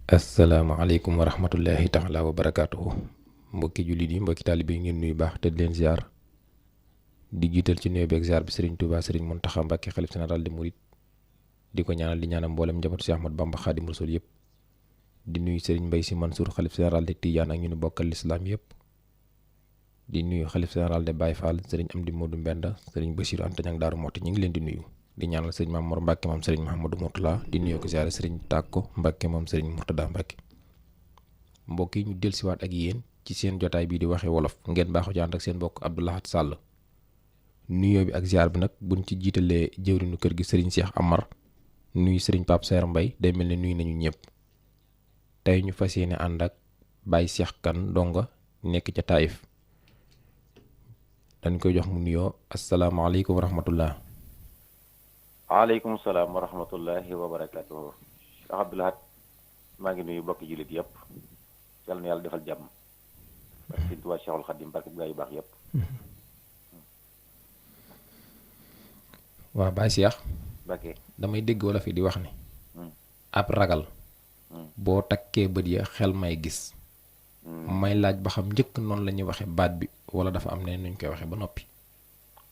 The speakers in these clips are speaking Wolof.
asalaamaaleykum wa rahmatullahi taala wa barakaatuhu mbokki jullit yi mbokki taalibe yi ngeen nuyu baax te di leen ziar di jiital ci nuyoo beeg ziar bi Serigne Touba Serigne Mountakha Mbacké xalif général de Mouride di ko ñaanal di ñaanal mboolem njabootu Cheikh Ahmadou Bamba Khadim Rasoul yëpp di nuyu Serigne Mbaye Sy Mansour xalif général de Tidiane ak ñu nu bokkal lislaam yëpp di nuyu xalif général de Baye Fall Serigne Amdi Modou Mbenda Serigne Bassirou Anta Niang Daaru Mooti ñu ngi leen di nuyu di ñaanal Serigne Mame Mor Mbacké moom Serigne Mouhamadou Mourtala di nuyoo ko ziare Serigne Takko Mbacké moom Serigne Mourtada Mbacké mbokk yi ñu dellusiwaat ak yéen ci seen jotaay bii di waxe wolof ngeen baaxu ci ànd ak seen mbokk Abdou Lahad Sall nuyoo bi ak ziar bi nag buñ ci jiitalee jëwrinu kër gi Serigne Cheikh Amar nuyu Serigne Pape Saer Mbaye day mel ne nuyu nañu ñëpp tey ñu fas yéene ànd ak Baye Cheikh Kane donga nekk ca Taïf dañ koy jox mu nuyoo asalaamaaleykum wa rahmatullah. waaleykum salaam wa rahmatullahi wa barakaatuhu. Cheikh Abdou Lahad maa ngi nuyu bokki jullit yëpp yàlla na yàlla defal jàmm ak Sëriñ Tuubaa Cheikhul Khadim barke gaa yu baax yëpp. waaw Baye Cheikh Mbacké damay dégg wala fi di wax ne ab ragal boo takkee bët ya xel may gis may laaj ba xam njëkk noonu la ñuy waxe baat bi wala dafa am ne nuñ koy waxe ba noppi.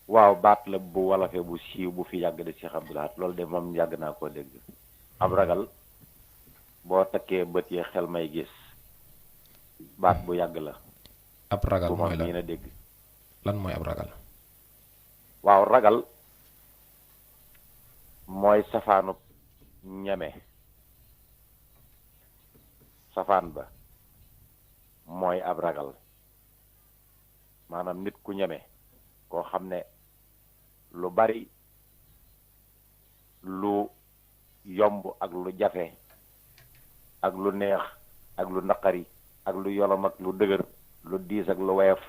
waaw baat la bu wolofe bu siiw bu fi yàgg de Cheikh Abdou Lahad loolu de moom yàgg naa koo dégg ab ragal boo takkee bët yi xel may gis baat bu yàgg la ab ragal bu mooy moom lan yéen a dégg. lan mooy ab ragal. waaw ragal mooy safaanub ñeme safaan ba mooy ab ragal maanaam nit ku ñeme koo xam ne lu bari lu yomb ak lu jafe ak lu neex ak lu naqari ak lu yolom ak lu dëgër lu diis ak lu woyof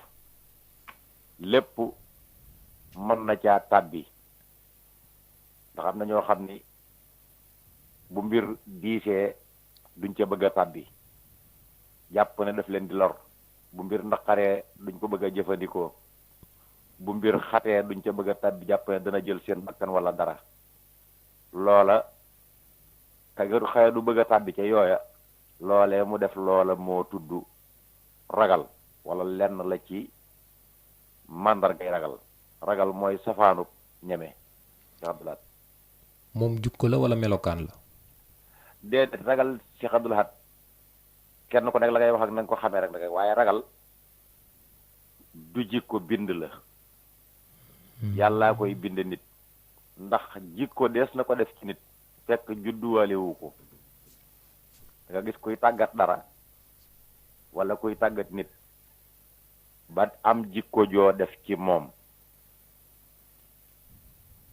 lépp mën na caa tàbbi ndax am na ñoo xam ni bu mbir diisee duñ ca bëgg a tàbbi jàpp ne daf leen di lor bu mbir naqaree duñ ko bëgg a jëfandikoo bu mbir xatee duñ ca bëgg a tàbbi jàpp ne dana jël seen bakkan wala dara loola ka nga xëy du bëgg a tàbbi ca yooya loolee mu def loola moo tudd ragal wala lenn la ci màndargay ragal ragal mooy safaanub ñeme Cheikh Abdou Lahad moom jukko la wala melokaan la. déedéet ragal Cheikh Abdou Lahad kenn ko nekk la ngay wax ak na nga ko xamee rek nag waaye ragal du jikko bind la yàllaa koy bind nit ndax jikko dees na ko def ci nit fekk judduwaalewu ko nga gis kuy tàggat dara wala kuy tàggat nit ba am jikko joo def ci moom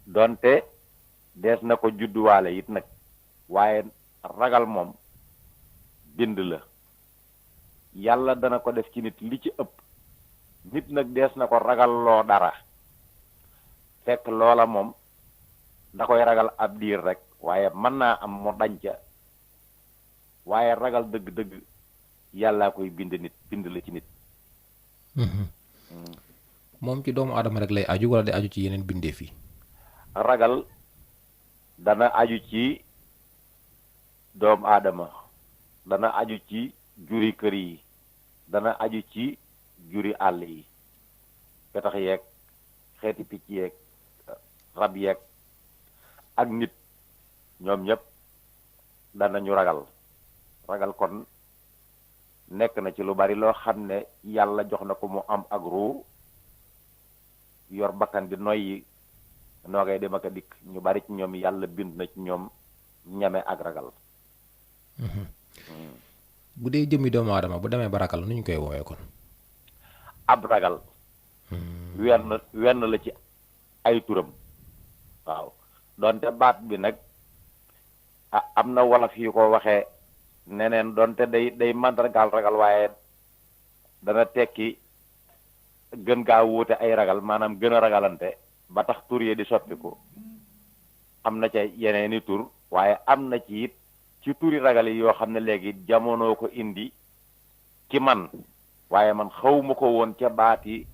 donte dees na ko judduwaale it nag waaye ragal moom bind la yàlla dana ko def ci nit li ci ëpp nit nag dees na ko ragal loo dara fekk loola moom da koy ragal ab diir rek waaye mën naa am mu danca waaye ragal dëgg-dëgg yàllaa koy bind nit bind la ci nit. moom ci doomu aadama rek lay aju wala day aju ci yeneen bindeef yi. ragal dana aju ci doomu aadama dana aju ci juri kër yi dana aju ci juri àll yi petax yeeg xeeti picc yeeg rab yeeg ak nit ñoom ñëpp danañu ragal ragal kon nekk na ci lu bari loo xam ne yàlla jox na ko mu am ak ruu yor bakkan di noyyi noo ngay dem ak a dikk ñu bari ci ñoom yàlla bind na ci ñoom ñeme ak ragal. bu dee jëmmi doomu aadama bu demee ba ragal nu ñu koy woowee kon. ab ragal wenn la ci ay turam waaw donte baat bi nag am na wolof yu ko waxee neneen donte day màndargaal ragal waaye dana tekki gën gaa wuute ay ragal maanaam gën a ragalante ba tax tur yi di soppiku am na ca yeneeni tur waaye am na ci it ci turi ragal yi yoo xam ne léegi jamono ko indi ci man waaye man xawma ko woon ca baati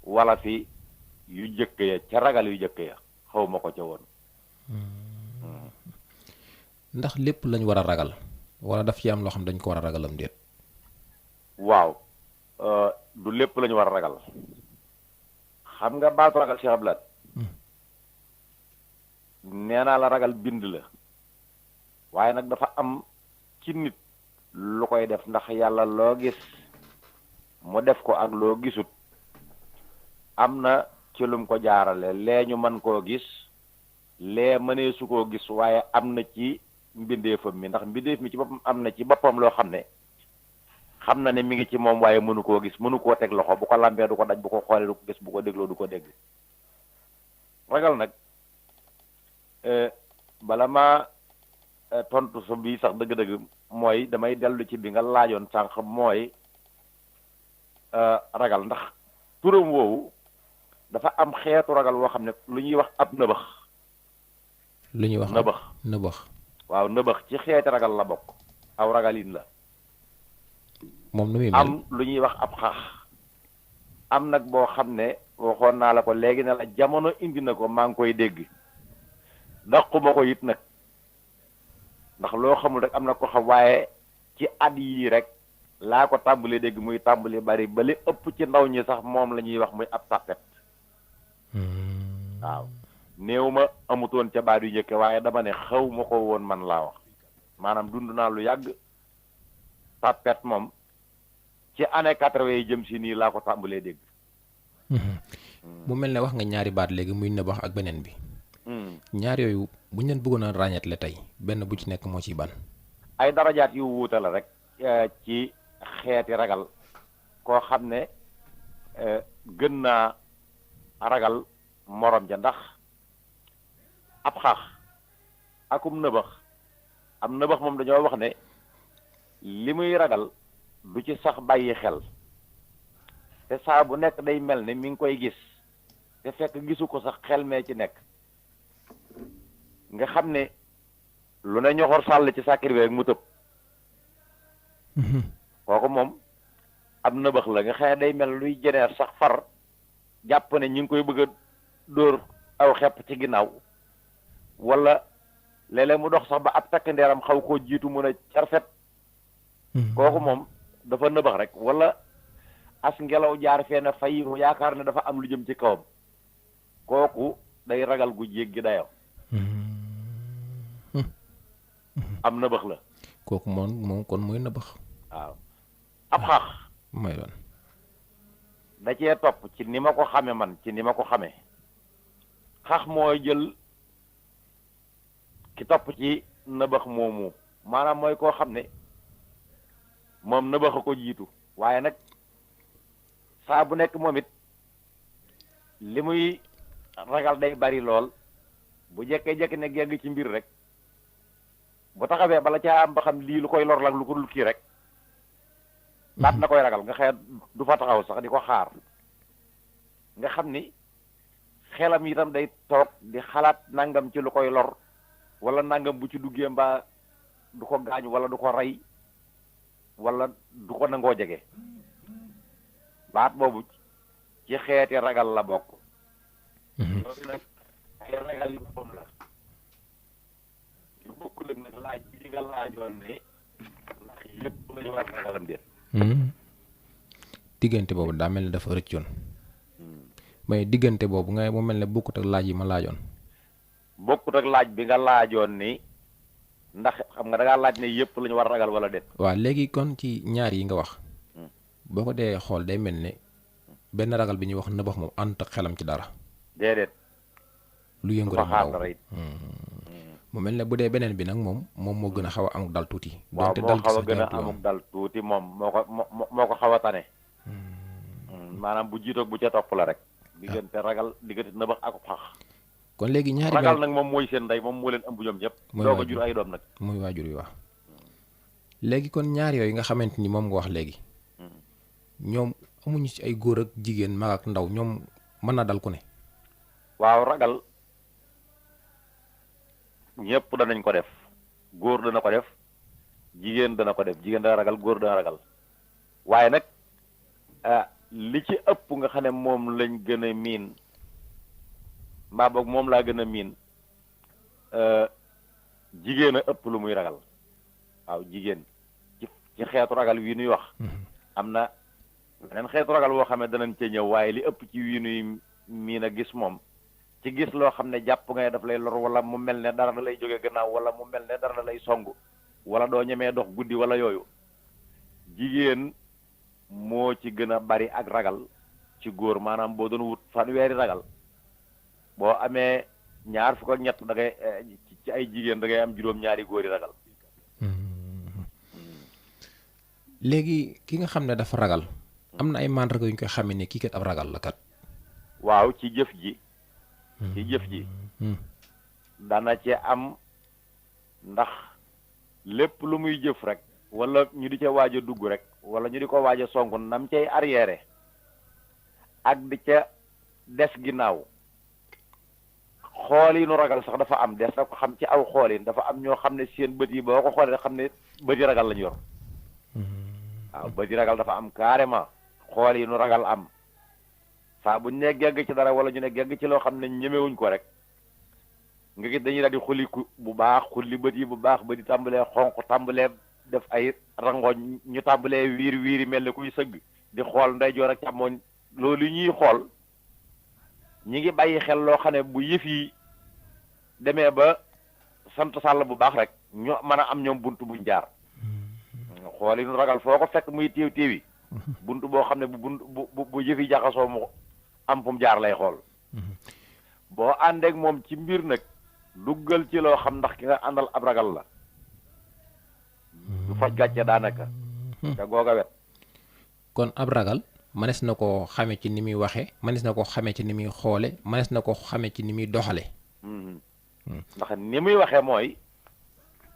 wala fi yu jëkk ya ca ragal yu jëkk ya xawma ko ca woon. ndax lépp lañ war a ragal wala daf ci am loo xam dañ ko war a ragalam déet. waaw du lépp lañu war a ragal xam nga baatu ragal Cheikh Abdoulaye nee naa la ragal bind la waaye nag dafa am ci nit lu koy def ndax yàlla loo gis mu def ko ak loo gisut am na ci lum ko jaarale lee ñu mën koo gis lee mënee su koo gis waaye am na ci mbindeefam mi ndax mbindeef mi ci boppam am na ci boppam loo xam ne xam na ne mi ngi ci moom waaye mënu koo gis mënu koo teg loxo bu ko lambee du ko daj bu ko xoolee du ko gis bu ko dégloo du ko dégg ragal nag bala ma tontu sa bii sax dëgg-dëgg mooy damay dellu ci bi nga laajoon sànq mooy ragal ndax turam woowu dafa am xeetu ragal woo xam ne lu ñuy wax ab nëbëx. lu ñuy wax nëbëx nëbëx. waaw nëbëx ci xeeti ragal la bokk aw ragalin la. moom nu muy mel am lu ñuy wax ab xaax am nag boo xam ne waxoon naa la ko léegi ne la jamono indi na ko maa ngi koy dégg daquma ko it nag ndax loo xamul rek am na ko xam waaye ci at yii rek laa ko tàmbali dégg muy tàmbali bari ba li ëpp ci ndaw ñi sax moom la ñuy wax muy ab sàppet waaw néew ma amutoon ca baat yu njëkke waaye dama ne xaw ma ko woon man laa wax maanaam dund naa lu yàgg sàppet moom ci année 80 yi jëm si nii laa ko tàmbalee dégg. mu mel ne wax nga ñaari baat léegi muy nëbax ak beneen bi. ñaar yooyu bu ñu leen bëggoon a ràññeetle tey benn bu ci nekk moo ciy ban. ay darajaat yu wuute la rek ci xeeti ragal koo xam ne gën naa ragal morom ja ndax ab xaax akum nëbax am nëbax moom dañoo wax ne li muy ragal du ci sax bàyyi xel te saa bu nekk day mel ne mi ngi koy gis te fekk gisu ko sax xel mee ci nekk nga xam ne lu ne ñoxor sàll ci sàkkir bi rek mu tëb kooku moom ab nëbax la nga xam ne day mel luy jeneer sax far jàpp ne ñi ngi koy bëgg a dóor aw xepp ci ginnaaw wala léeg-léeg mu dox sax ba ab takk ndeeram xaw koo jiitu mun a carfet kooku moom dafa nëbax rek wala as ngelaw jaar fee na fay mu yaakaar ne dafa am lu jëm ci kawam kooku day ragal gu jéggi dayoo am nëbax la kooku moom kon mooy nëbax. waaw ab xaax mooy doon da cee topp ci ni ma ko xame man ci ni ma ko xamee xaax mooy jël ki topp ci nëbax moomu maanaam mooy koo xam ne moom nëbax a ko jiitu waaye nag saa bu nekk moom it li muy ragal day bari lool bu jekkee-jekki ne gegg ci mbir rek bu taxawee bala caa am ba xam lii lu koy lor la lu ko dul kii rek daat na koy ragal nga xëy du fa taxaw sax di ko xaar nga xam ni xelam itam day toog di xalaat nangam ci lu koy lor wala nangam bu ci duggee mbaa du ko gaañu wala du ko rey wala du ko nangoo jege baat boobu ci xeeti ragal la bokk. loolu nag ay ragal yu boppam la yu bokkul ak nag laaj bi nga laajoon ne ndax yëpp lañu war ragalam déet. diggante boobu daa mel ne dafa rëccoon mais diggante boobu nga mu mel ne bokkut ak laaj yi ma laajoon. bokkut ak laaj bi nga laajoon ni ndax xam nga da ngaa laaj ne yëpp la ñu war a ragal wala déet. waaw léegi kon ci ñaar yi nga wax boo ko dee xool day mel ne benn ragal bi ñuy wax nëbax moom ànd ak xelam ci dara. déedéet. lu yëngu fa rek xaar mu dara daw. it. mu mel ne bu dee beneen bi nag moom moo gën a xaw a amuk dal tuuti. waaw donte moo dal gi xaw a sax gën a jaaratu yoon. amuk dal tuuti moom moo ko xaw a tane. maanaam bu jiitoog bu ca topp la rek. diggante ragal diggante nëbax ak xax. kon léegi ñaari ragal baat nag moom mooy seen ndey moom moo leen ëmb ñoom ñëpp. Mooy doog a waajur. jur ay doom nag. mooy waajur yi wax léegi kon ñaar yooyu nga xamante ni moom nga wax léegi ñoom amuñu ci ay góor ak jigéen mag ak ndaw ñoom mën na dal ku ne. waaw ragal ñëpp danañ ko def góor dana ko def jigéen dana ko def jigéen dana ragal góor dana ragal waaye nag li ci ëpp nga xam ne moom lañ gën a miin mbaa boog moom laa gën a miin jigéen a ëpp lu muy ragal waaw jigéen ci xeetu ragal wi nuy wax am na beneen xeetu ragal woo xam ne danañ ca ñëw waaye li ëpp ci wi nuy miin a gis moom ci gis loo xam ne jàpp ngay daf lay lor wala mu mel ne dara da lay jóge gannaaw wala mu mel ne dara da lay song wala doo ñemee dox guddi wala yooyu jigéen moo ci gën a bari ak ragal ci góor maanaam boo doon wut fanweeri ragal boo amee ñaar fukk ak ñett da ngay ci ay jigéen da ngay am juróom-ñaari góori ragal. léegi ki nga xam ne dafa ragal am na ay màndarga yu ñu koy xamee ne kii kat ab ragal la kat. waaw ci jëf ji. ci jëf ji. dana ci am ndax lépp lu muy jëf rek wala ñu di ca waaj a dugg rek wala ñu di ko waaj a songu nam cay arrière ak di ca des ginnaaw xoolinu ragal sax dafa am des na ko xam ci aw xoolin dafa am ñoo xam ne seen bët yi boo ko xoolee xam ne bëti ragal lañu yor waaw bëti ragal dafa am carrément xoolinu ragal am saa buñ ne gegg ci dara wala ñu ne gegg ci loo xam ne ñemewuñ ko rek nga gis dañuy daal di xulli bu baax xulli bët yi bu baax ba di tàmbalee xonq tàmbalee def ay rangooñ ñu tàmbalee wiiri mel ne kuy sëgg di xool ndeyjoor ak càmmooñ loolu ñuy xool ñi ngi bàyyi xel loo xam ne bu yëf yi demee ba sant sàll bu baax rek ñu mën a am ñoom bunt buñ jaar xool yi nu ragal foo ko fekk muy téewi bunt boo xam ne bu yëf yi jaxasoo mu am fu mu jaar lay xool boo àndeek moom ci mbir nag duggal ci loo xam ndax ki nga àndal ab ragal la du faj gàcce daanaka te googa wet kon ab ragal mënees na ko xame ci ni muy waxe mënees na ko xame ci ni muy xoole mënees na ko xame ci ni muy doxale ndax ni muy waxee mooy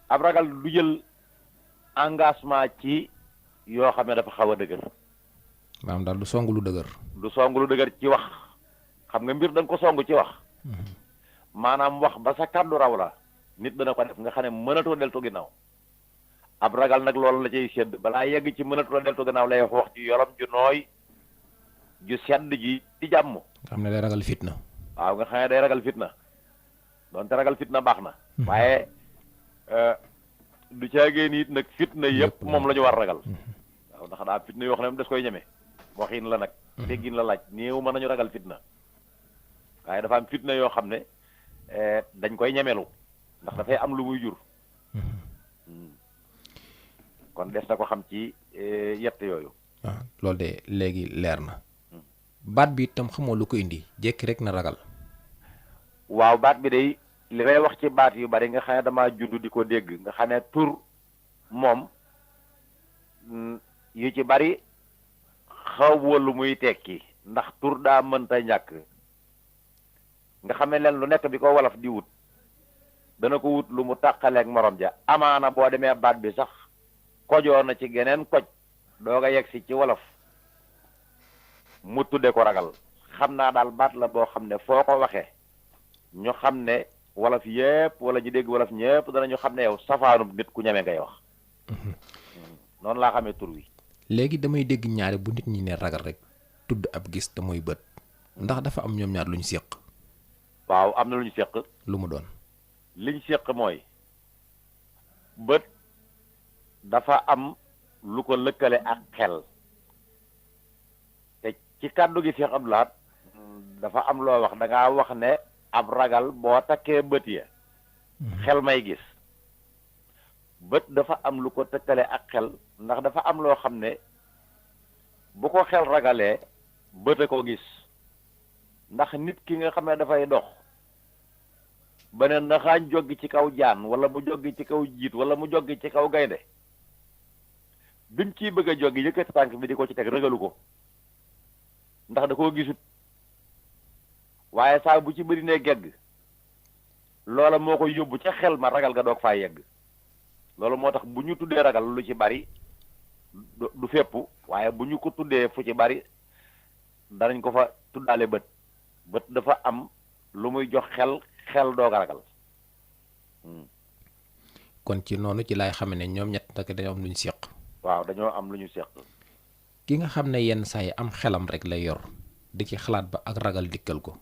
ab ragal du jël engagement ci yoo xam ne dafa xaw a dëgër maanaam daal du song lu dëgër du song lu dëgër ci wax xam nga mbir da nga ko song ci wax maanaam wax ba sa kàddu raw la nit dana ko def nga xam ne mënatoo deltu ginnaaw ab ragal nag loolu la cay sedd balaa yegg ci mënatoo deltu ginnaaw lay wax ci yolam ju nooy ju sedd ji di jàmm nga xam ne day ragal fitna waaw nga xam ne day ragal fitna doonte ragal fitna baax na waaye du caagee nit nag fitna yëpp moom la ñu war ragal waaw ndax daa fitna yoo xam ne des koy ñeme waxin la nag déggin la laaj néew mën nañu ragal fitna waaye dafa am fitna yoo xam ne dañ koy ñemelu ndax dafay am lu muy jur kon des na ko xam ci yett yooyu waaw loolu de léegi leer na baat bi itam xamoo lu ko indi jekki rek na ragal waaw baat bi day li may wax ci baat yu bari nga xam ne damaa judd di ko dégg nga xam ne tur moom yu ci bari xaw lu muy tekki ndax tur daa mënta ñàkk nga xam ne leen lu nekk bi ko wolof di wut dana ko wut lu mu tàqaleeg morom ja amaana boo demee baat bi sax kojoo na ci geneen koj doo nga yegg si ci wolof mu tudde ko ragal xam naa daal baat la boo xam ne foo ko waxee ñu xam ne wolof yépp wala ñu dégg wolof ñépp danañu xam ne yow safaanum nit ku ñeme ngay wax noonu laa xamee tur wi léegi damay dégg ñaari bu nit ñi ne ragal rek tudd ab gis te mooy bët ndax dafa am ñoom ñaar lu ñu séq waaw am na lu ñu séq lu mu doon liñ séq mooy bët dafa am lu ko lëkkale ak xel te ci kàddu gi Cheikh Abdou Lahad dafa am loo wax da ngaa wax ne ab ragal boo takkee bët ya xel may gis bët dafa am lu ko tëkkale ak xel ndax dafa am loo xam ne bu ko xel ragalee bët a ko gis ndax nit ki nga xam ne dafay dox ba ne naxaañ joggi ci kaw jaan wala mu joggi ci kaw jiit wala mu joggi ci kaw gaynde bi mu ciy bëgg a joggi yëkkati tànk bi di ko ci teg ragalu ko ndax da koo gisut waaye saa bu ci bëri ne gegg loola moo ko yóbbu ca xel ma ragal ga doog faa yegg loolu moo tax bu ñu tuddee ragal lu ci bari du fépp waaye bu ñu ko tuddee fu ci bari danañ ko fa tuddaale bët bët dafa am lu muy jox xel doog a ragal kon ci noonu ci laay xam ne ñoom ñett nag dañoo am lu ñu séq waaw dañoo am lu ñu séq ki nga xam ne yenn saa yi am xelam rek lay yor di ci xalaat ba ak ragal dikkal ko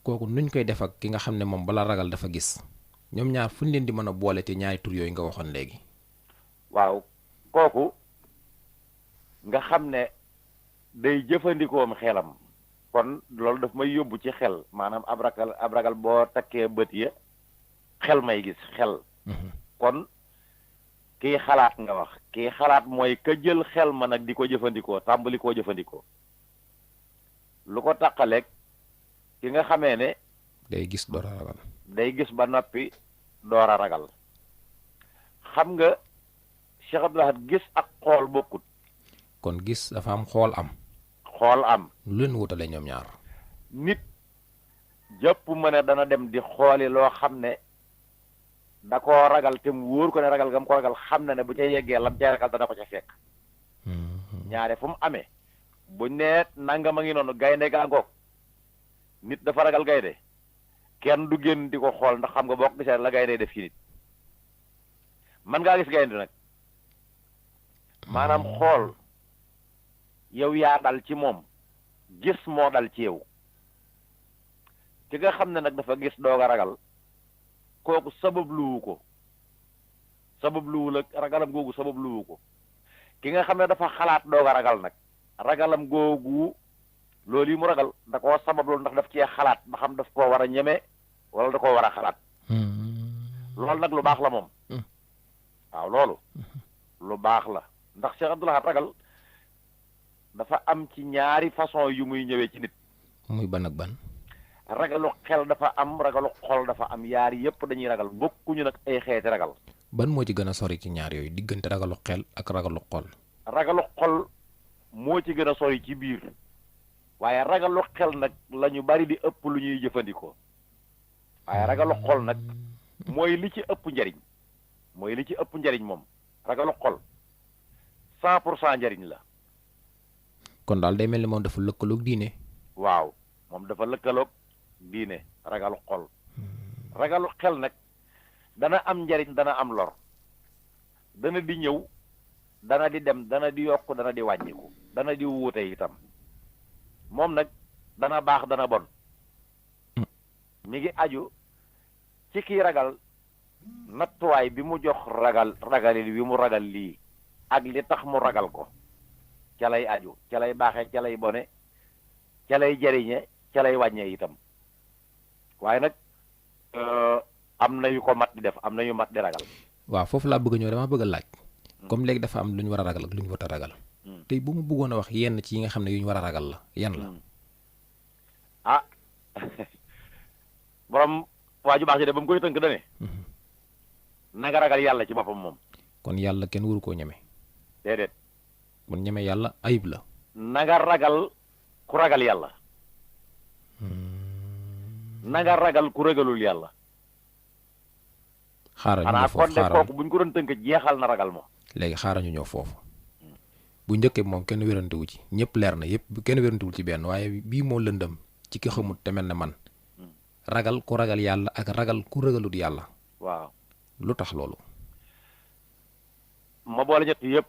kooku nuñ koy def ak ki nga xam ne moom bala ragal dafa gis ñoom ñaar fu ñu leen di mën a boole te ñaari tur yooyu nga waxoon léegi. waaw kooku nga xam ne day jëfandikoom xelam kon loolu daf may yóbbu ci xel maanaam ab ragal boo takkee bët ya xel may gis xel kon kii xalaat nga wax kii xalaat mooy ka jël xel ma nag di ko jëfandikoo tàmbali koo jëfandikoo lu ko taqaleeg ki nga xamee ne day gis door a ragal. day gis ba noppi door a ragal xam nga Cheikh Abdou Lahad gis ak xool bokkut. kon gis dafa am xool am. xool am. lu leen wutale ñoom ñaar. nit jëpp ma ne dana dem di xooli loo xam ne da koo ragal te mu wóor ko ne ragal gam ko ragal xam na ne bu ca yeggee lam ca ragal dana ko ca fekk. ñaare fu mu amee buñ nee nangam a ngi noonu gaynde gaa ngoog nit dafa ragal gaynde kenn du génn di ko xool ndax xam nga boo ko gisee la gaynde def ci nit man ngaa gis gaynde nag maanaam xool yow yaa dal ci moom gis moo dal ci yow ki nga xam ne nag dafa gis doog a ragal kooku sabab luwu ko sabab luwu la ragalam googu sabab luwu ko ki nga xam ne dafa xalaat doog a ragal nag ragalam googu loolu yi mu ragal da koo sabab loolu ndax daf cee xalaat ba xam daf koo war a ñeme wala da koo war a xalaat loolu nag lu baax la moom waaw loolu lu baax la ndax Cheikh Abdou Lahad ragal dafa am ci ñaari façon yu muy ñëwee ci nit. muy ban ak ban. ragalu xel dafa am ragalu xol dafa am yaar yépp dañuy ragal bokkuñu nag ay xeeti ragal. ban moo ci gën a sori ci ñaar yooyu diggante ragalu xel ak ragalu xol. ragalu xol moo ci gën a sori ci biir waaye ragalu xel nag la ñu bari di ëpp lu ñuy jëfandikoo waaye ragalu xol nag mooy li ci ëpp njariñ mooy li ci ëpp njariñ moom ragalu xol 100% njariñ la. kon daal day mel ni moom dafa lëkkaloog diine. waaw moom dafa lëkkaloog diine ragalu xol ragalu xel nag dana am njariñ dana am lor dana di ñëw dana di dem dana di yokk dana di wàññiku dana di wuute itam moom nag dana baax dana bon mi ngi aju ci kii ragal nattuwaay bi mu jox ragalil wi mu ragal lii ak li tax mu ragal ko ca lay aju ca lay baaxe ca lay bone ca lay jariñe ca lay wàññee itam waaye nag am na yu ko mat di def am na yu mat di ragal. waaw foofu laa bëgg a ñëw dama bëgg a laaj. comme léegi dafa am lu ñu war a ragal ak lu ñu war a ragal. tey bu mu bëggoon a wax yenn ci yi nga xam ne yu ñu war a ragal la yan la. ah borom waa ju baax ji de ba mu koy tënk da ne. na nga ragal yàlla ci boppam moom. kon yàlla kenn waru koo ñeme. déedéet. bu ñeme yàlla ayib la. na nga ragal ku ragal yàlla. na nga ragal ku ragalul yàlla. xaaral ñu ñëw foofu xanaa kon de kooku bu ñu ko doon tënk jeexal na ragal moom. léegi xaaral ñu ñëw foofu. bu njëkkee moom kenn wérantewu ci ñëpp leer na yëpp kenn wérantewul ci benn waaye bii moo lëndëm ci ki xamut te mel ne man. ragal ku ragal yàlla ak ragal ku ragalut yàlla. waaw lu tax loolu. ma boole ñett yëpp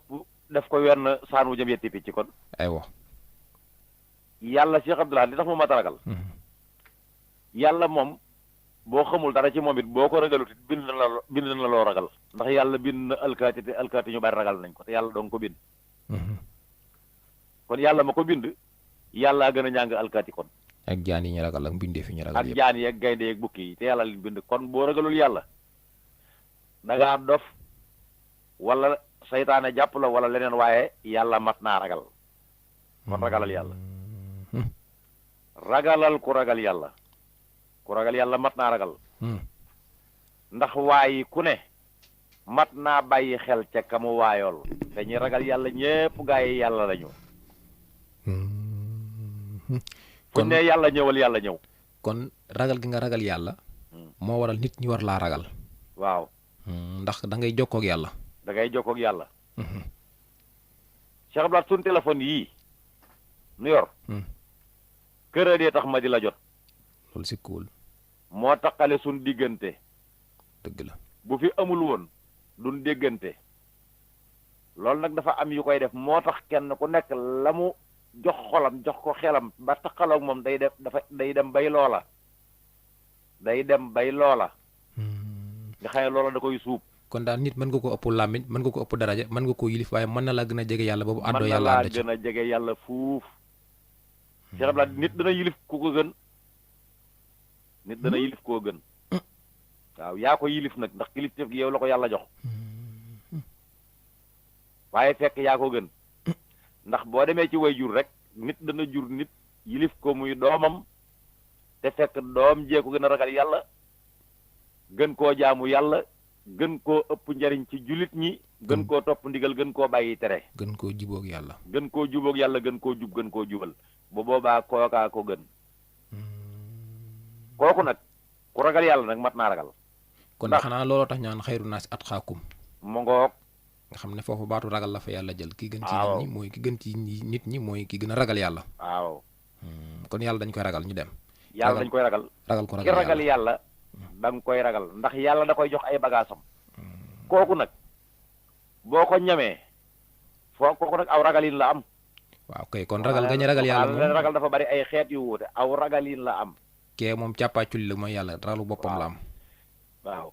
def ko wenn saan wu jëm yetti picc kon. aywa. yàlla Cheikh Abdou Lahad li tax mu mat a ragal. yàlla moom boo xamul dara ci moom it boo ko ragalut it bind na loo ragal ndax yàlla bind na alkaati te alkaati ñu bari ragal nañ ko te yàlla doon ko bind. kon yàlla ma ko bind yàlla gën a ñàng alkaati kon. ak jaan yi ñu ragal ak mbindeef yi ñu ragal ak jaan yi ak gaynde yi ak bukki yi te yàlla leen bind kon boo ragalul yàlla dangaa dof wala saytaane jàpp la wala leneen waaye yàlla mat naa ragal kon ragalal yàlla. ragalal ku ragal yàlla. ku ragal yàlla mat naa ragal. ndax waayi ku ne mat naa bàyyi xel ca kamu waayool te ñi ragal yàlla ñépp gaa yi yàlla lañu. kon ne yàlla ñëwal yàlla ñëw. kon ragal gi nga ragal yàlla. moo waral nit ñi war laa ragal. waaw. ndax da ngay jokkoo ak yàlla. da ngay jokkoo ak yàlla. Cheikh Abdoulaye suñ téléphone yii nu yor. kër dee tax ma di la jot. loolu sikkuwul. moo taxale suñ diggante. dëgg la. bu fi amul woon duñ déggante. loolu nag dafa am yu koy def moo tax kenn ku nekk la mu jox xolam jox ko xelam ba taxaloog moom day dem bay loola. day dem bay loola. nga xam ne loola da koy suub. kon daal nit mën nga ko ëpp làmmiñ mën nga ko ëpp daraja mën nga ko yilif waaye mën na laa gën a jege yàlla boobu àddoo yàlla ànd ci mën na laa gën a jege yàlla fuuf. Cheikh Abdoulaye nit dana yilif ku ko gën. nit dana yilif koo gën. waaw yaa ko yilif nag ndax kilifteef gi yow la ko yàlla jox. waaye fekk yaa ko gën. ndax boo demee ci way jur rek nit dana jur nit yilif ko muy doomam te fekk doom jee ko gën a ragal yàlla gën koo jaamu yàlla gën koo ëpp njariñ ci jullit ñi gën koo topp ndigal gën koo bàyyi tere. gën koo jubóog yàlla. gën koo jubóog yàlla gën koo jub gën koo jubal bu boobaa kookaa ko gën. kooku nag ku ragal yàlla nag mat naa ragal. kon xanaa looloo tax ñaan xayru naasi atqaakum. mu ngoog. nga xam ne foofu baatu ragal la fa yàlla jël. ki gën ci nit ñi mooy ki gën ci nit ñi mooy ki gën a ragal yàlla. waaw. kon yàlla dañ koy ragal ñu dem. yàlla dañ koy ragal. ragal ko ki ragal yàlla da nga koy ragal ndax yàlla da koy jox ay bagaasam. kooku nag boo ko ñamee foo kooku nag aw ragalin la am. waaw kay kon ragal nga ñu ragal yàlla moom ragal dafa bari ay xeet yu wuute aw ragalin la am. kee moom càppaaculi la mooy yàlla ragalu boppam la am. waaw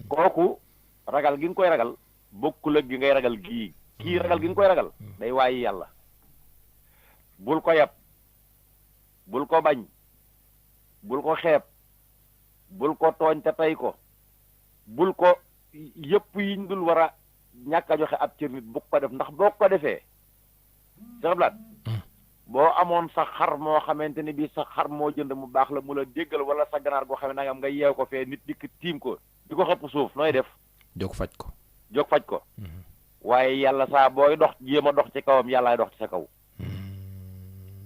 kooku ragal gi nga koy ragal bokkul ak gi ngay ragal gii. kii ragal gi nga koy ragal day waayi yàlla. bul ko yab bul ko bañ bul ko xeeb bul ko tooñ te tey ko bul ko yëpp yiñ dul war a ñàkk a joxe ab cër nit bu ko def ndax boo ko defee saxablaat boo amoon sa xar moo xamante ni bii sa xar moo jënd mu baax la mu la déggal wala sa ganaar goo xam ne nangam nga yeew ko fee nit dikk tiim ko di ko xëpp suuf nooy def jóg faj ko waaye yàlla saa booy dox jéem a dox ci kawam yàllaay dox ci sa kaw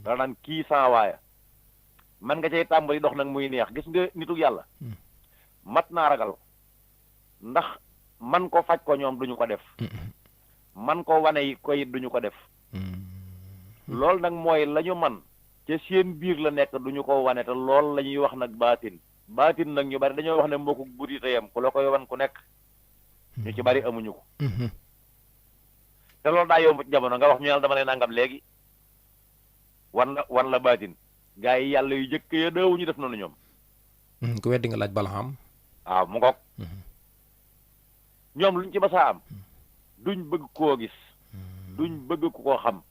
dana naan kii sans waaya man nga cay tàmbali dox nag muy neex gis nga nitu yàlla mat naa ragal ndax man ko faj ko ñoom duñu ko def man ko wane yi ko it duñu ko def loolu nag mooy la ñu man ca seen biir la nekk duñu ko wane te lool la ñuy wax nag baatin nag ñu bari dañoo wax ne mbokku buti te yem ku la koy wan ku nekk ñu ci bari amuñu ko te loolu daa yomb ci jamono nga wax ñu yàlla dama ne nangam léegi wan la baatin gaa yi yàlla yu jëkk ya daawuñu def noonu ñoom ku weddi nga laaj Balham waaw mu ngoog ñoom luñ ci basaa am duñ bëgg koo gis duñ bëgg ku koo xam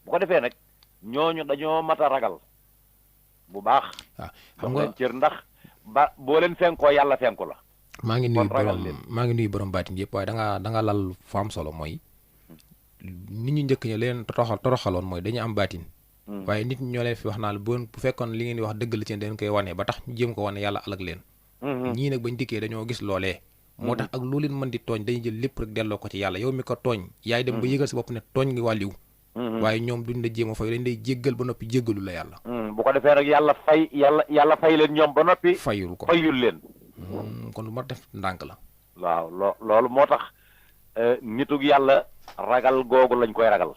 bu ko defee nag ñooñu dañoo mat a ragal bu baax waaw xam nga cër ndax ba boo leen fenkoo yàlla fenku la maa ngi nuyu borom baatin yëpp waaye da nga lal fa am solo mooy nit ñu njëkk ñi leen toroxaloon mooy dañu am baatin waaye nit ñi ñoo leen fi wax naa la bu fekkoon li ngeen di wax dëgg la ci dañ koy wane ba tax ñu jéem ko wane yàlla alag leen ñii nag bañ dikkee dañoo gis loolee moo tax ak lu leen mën di tooñ dañuy jël lépp rek delloo ko ci yàlla yow mi ko tooñ yaay dem ba yëgal si bopp ne tooñ ngi wàlliw waaye ñoom duñ la jéem a fay dañ lay jéggal ba noppi jéggalu la yàlla bu ko defee rek yàlla fay leen ñoom ba noppi fayul leen kon lu ma def ndànk la waaw loolu moo tax nitug yàlla ragal googu lañ koy ragal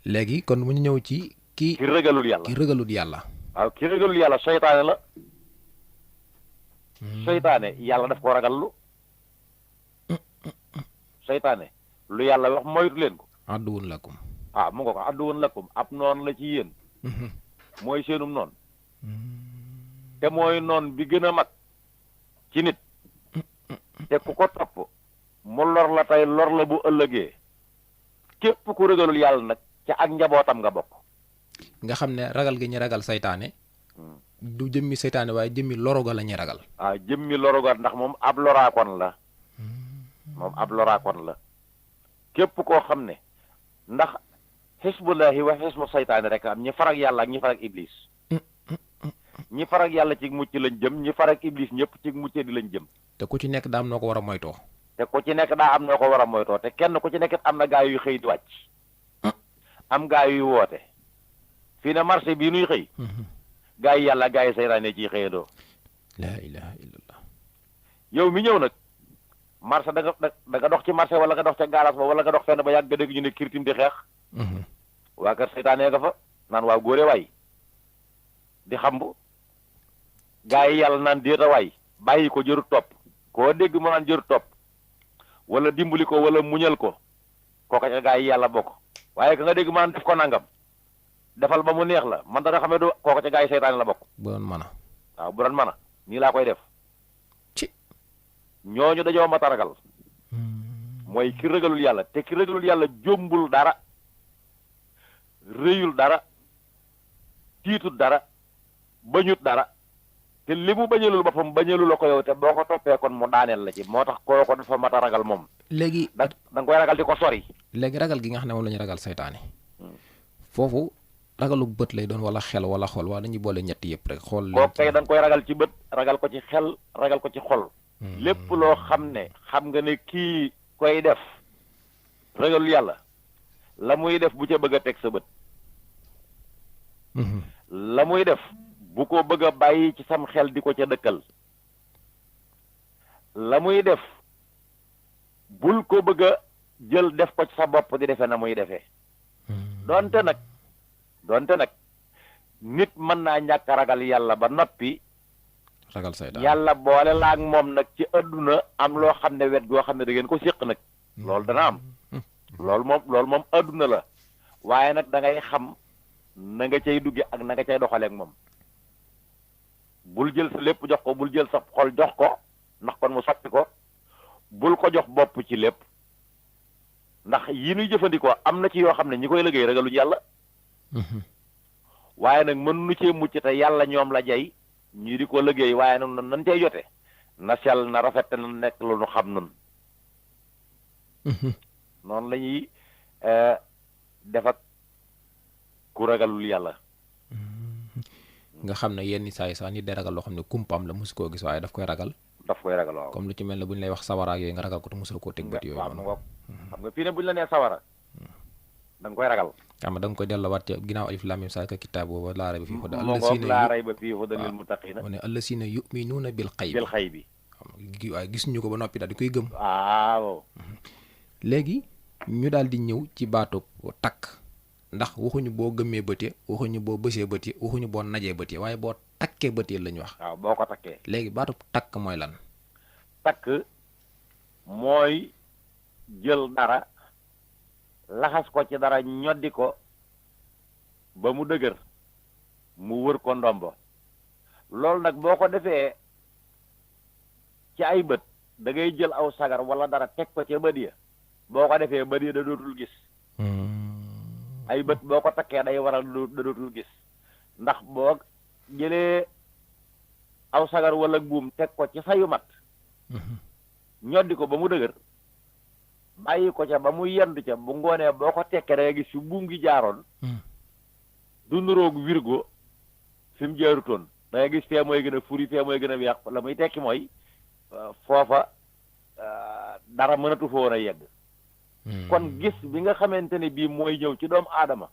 léegi kon mu ñu ñëw ci ki ragalul yàlla waaw ki ragalul yàlla seytaane la seytaane yàlla daf ko ragallu seytaane lu yàlla wax moytu leen ko adduwun lakum mu nga ko adduwun lakum ab noon la ci yéen mooy seenum noon te mooy noon bi gën a mag ci nit te ku ko topp mu lor la tey lor la bu ëllëgee képp ku ragalul yàlla nag ca ak njabootam nga bokk nga xam ne ragal gi ñu ragal seytaane du jëmmi seytaane waaye jëmmi loroga la ñuy ragal jëmmi loroga ndax moom ab loraakoon la képp koo xam ne ndax xisbullahi wa xisbu seytaane rek am ñi farag yàlla ak ñi farag iblis ñi farag yàlla ci mucc lañ jëm ñi farag iblis ñëpp ci mucc di lañ jëm te ku ci nekk daa am noo ko war a moytoo te kenn ku ci nekk am na gaa yu xëy di wàcc am gaa yu woote fii ne marché bii nuy xëy gaa yi yàlla gaa yi seytaane ciy xëyandoo laa ilaha illallah yow mi ñëw nag marché da nga dox ci marché wala nga dox ca gaaraas ba wala nga dox fenn ba yàgg nga dégg ñu ne kirtim di xeex waa kër seytaane nga fa naan waaw góore waay di xambu gaa yi yàlla naan déeta waay bàyyi ko jërut topp koo dégg mu naan jërut topp wala dimbali ko wala muñal ko kooka ca gaa yi yàlla bokk waaye ka nga dégg mu naan def ko nangam defal ba mu neex la man dana xamee du kooka ca gaa yi seytaane la bokk bu doon mën a waaw bu doon mën a nii laa koy def ñooñu dañoo mat a ragal mooy ki ragalul yàlla te ki ragalul yàlla jombul dara rëyul dara tiitut dara bañut dara te li mu bañalul boppam bañalu la ko yow te boo ko toppee kon mu daaneel la ci moo tax kooko dafa mat a ragal moom léegi da nga koy ragal di ko sori. léegi ragal gi nga xam ne moom la ñu ragal saytaane foofu ragalu bët lay doon wala xel wala xol wala dañuy boole ñett yëpp rek xool leen kooku kay da nga koy ragal ci bët ragal ko ci xel ragal ko ci xol lépp loo xam ne xam nga ne kii koy def ragalul yàlla la muy def bu ca bëgg a teg sa bët la muy def bu ko bëgg a bàyyi ci sam xel di ko ca dëkkal la muy def bul ko bëgg a jël def ko ci sa bopp di defee na muy defee donte nag nit mën naa ñàkk a ragal yàlla ba noppi ragal saytaan yàlla boole la ak moom nag ci adduna am loo xam ne wet goo xam ne da ngeen ko séq nag loolu dana am loolu moom adduna la waaye nag da ngay xam na nga cay dugge ak na nga cay doxaleek moom bul jël sa lépp jox ko bul jël sa xol jox ko ndax kon mu soppi ko bul ko jox bopp ci lépp ndax yi nuy jëfandikoo am na ci yoo xam ne ñi koy liggéey ragaluñ yàlla waaye nag mën nu cee mucc te yàlla ñoom la jay ñu di ko liggéey waaye nag nan cay jote na sell na rafet na nekk lu nu xam nun noonu la ñuy def ak ku ragalul yàlla nga xam ne yenn saa yi sax nit day ragal loo xam ne kumpam la mosu koo gis waaye daf koy ragal waaw comme lu ci mel ne bu ñu lay wax sawaraak yooyu nga ragal ko te mosul koo teg bët yooyu waaw nga xam nga fii ne bu ñu la nee sawara da nga koy ragal xam nga da nga koy delluwaat ci ginnaaw alif laam miim zaalika kitaabu booba laa rayba fiihi hudan laa rayba fiihi hudan lil muttaqiina ne allasiina yu'minuuna bil xaybi waaye gis ñu ko ba noppi daal di koy gëm waaw léegi ñu daal di ñëw ci baatub takk ndax waxuñu boo gëmmee bët yi waxuñu boo bësee bët yi waxuñu boo najee bët yi waaye boo takkee bët yi lañu wax waaw boo ko takkee léegi baatub takk mooy lan takk mooy jël dara laxas ko ci dara ñoddi ko ba mu dëgër mu wër ko ndombo loolu nag boo ko defee ci ay bët da ngay jël aw sagar wala dara teg ko ca bët ya boo ko defee bët ya da dootul gis ay bët boo ko takkee day waral da dootul gis ndax boo jëlee aw sagar wala buum teg ko ci sayu mat ñoddi ko ba mu dëgër bàyyi ko ca ba mu yendu ca bu ngoonee boo ko tekkee da nga gis fi buum gi jaaroon du nuroog wirgo fi mu jaarutoon da nga gis fee mooy gën a furi fee mooy gën a weex la muy tekki mooy foofa dara mënatu fa woon a yegg kon gis bi nga xamante ne bii mooy ñëw ci doomu aadama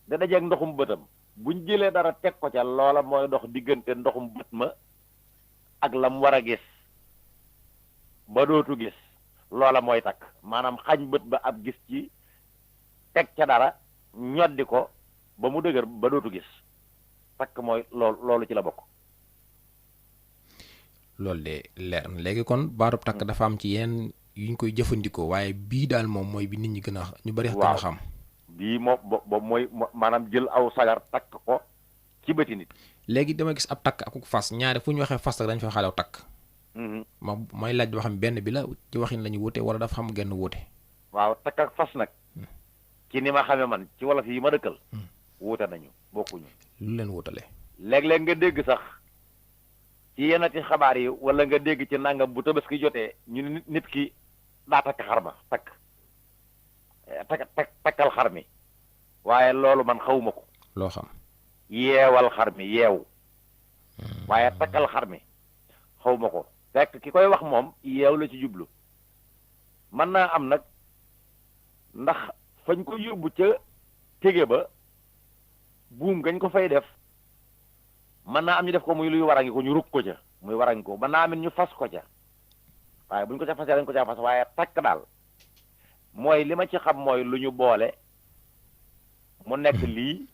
da dajeeg ndoxum bëtam buñ jëlee dara teg ko ca loola mooy dox diggante ndoxum bët ma ak lam war a gis ba dootu gis loola mooy takk maanaam xañ bët ba ab gis ci teg ca dara ñoddi ko ba mu dëgër ba dootu gis takk mooy loolu ci la bokk loolu de leer na léegi kon baatub takk dafa am ci yenn yuñ koy jëfandikoo waaye bii daal moom mooy bi nit ñi gën a ñu bari gën a xam bii moom boobu mooy maanaam jël aw sagar takk ko ci bëti nit léegi dama gis ab takk ak fas ñaari fu ñu waxee fas rek dañu fa xalew takk mooy laaj boo xam benn bi la ci waxin la ñu wute wala dafa xam genn wute waaw takk ak fas nag ci ni ma xamee man ci wolof yi ma dëkkal wuute nañu bokkuñu lu leen wutale léeg-léeg nga dégg sax ci yenati xabaar yi wala nga dégg ci nangam bu tabaski jotee ñu nit ki daa takk xar ma takkal xar mi waaye loolu man xawuma ko loo xam yeewal xar mi yeew waaye takkal xar mi xawuma ko fekk ki koy wax moom yeew la ci jublu mën naa am nag ndax fañ ko yóbbu ca tége ba buum gañ ko fay def mën naa am ñu def ko muy luy warangi ko ñu rukk ko ca muy warangi ko mën naa am ñu fas ko ca waaye buñ ko ca fasee dañ ko ca fas waaye takk daal mooy li ma ci xam mooy lu ñu boole mu nekk lii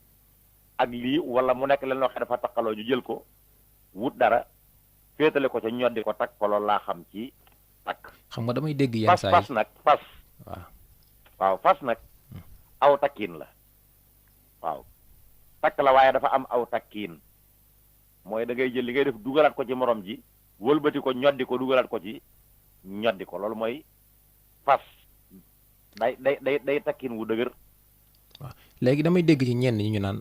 ak lii wala mu nekk leen loo xam dafa takkaloo ñu jël ko wut dara féetale ko ca ñoddi ko takk ko loolu laa xam ci takk. xam nga damay dégg yenn saa yi fas nag fas. waaw fas nag aw takkiin la waaw takk la waaye dafa am aw takkiin mooy da ngay jël li ngay def dugalaat ko ci morom ji wëlbati ko ñoddi ko dugalaat ko ci ñoddi ko loolu mooy fas day takkin wu dëgër. waaw léegi damay dégg ci ñenn ñi ñu naan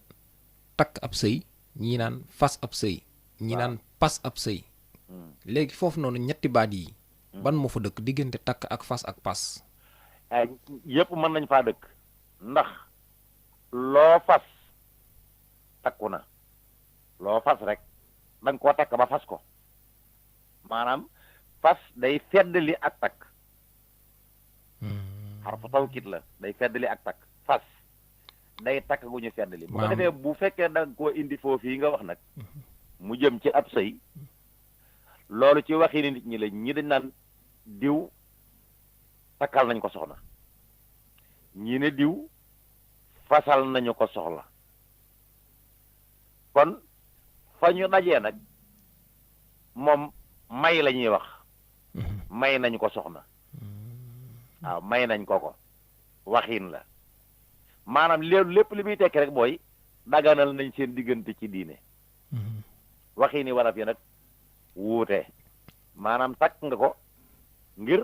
takk ab sëy ñii naan fas ab sëy ñii naan pas ab sëy léegi foofu noonu ñetti baat yi ban moo fa dëkk diggante takk ak fas ak pas. yëpp mën nañ faa dëkk ndax loo fas takku na loo fas rek da nga koo takk ba fas ko maanaam fas day feddali ak takk xarfu tawkiit la day feddali ak takk fas day takk gu ñu feddali bu ko defee bu fekkee da nga koo indi foofu yi nga wax nag mu jëm ci ab sëy loolu ci waxi ni nit ñi la ñi dañ naan diw takkal nañ ko soxna ñi ne diw fasal nañu ko soxla kon fa ñu dajee nag moom may la ñuy wax may nañ ko soxna waaw may nañ ko waxiin la maanaam lépp li muy tekki rek mooy daganal nañ seen diggante ci diine waxiini waraf yi nag wuute maanaam takk nga ko ngir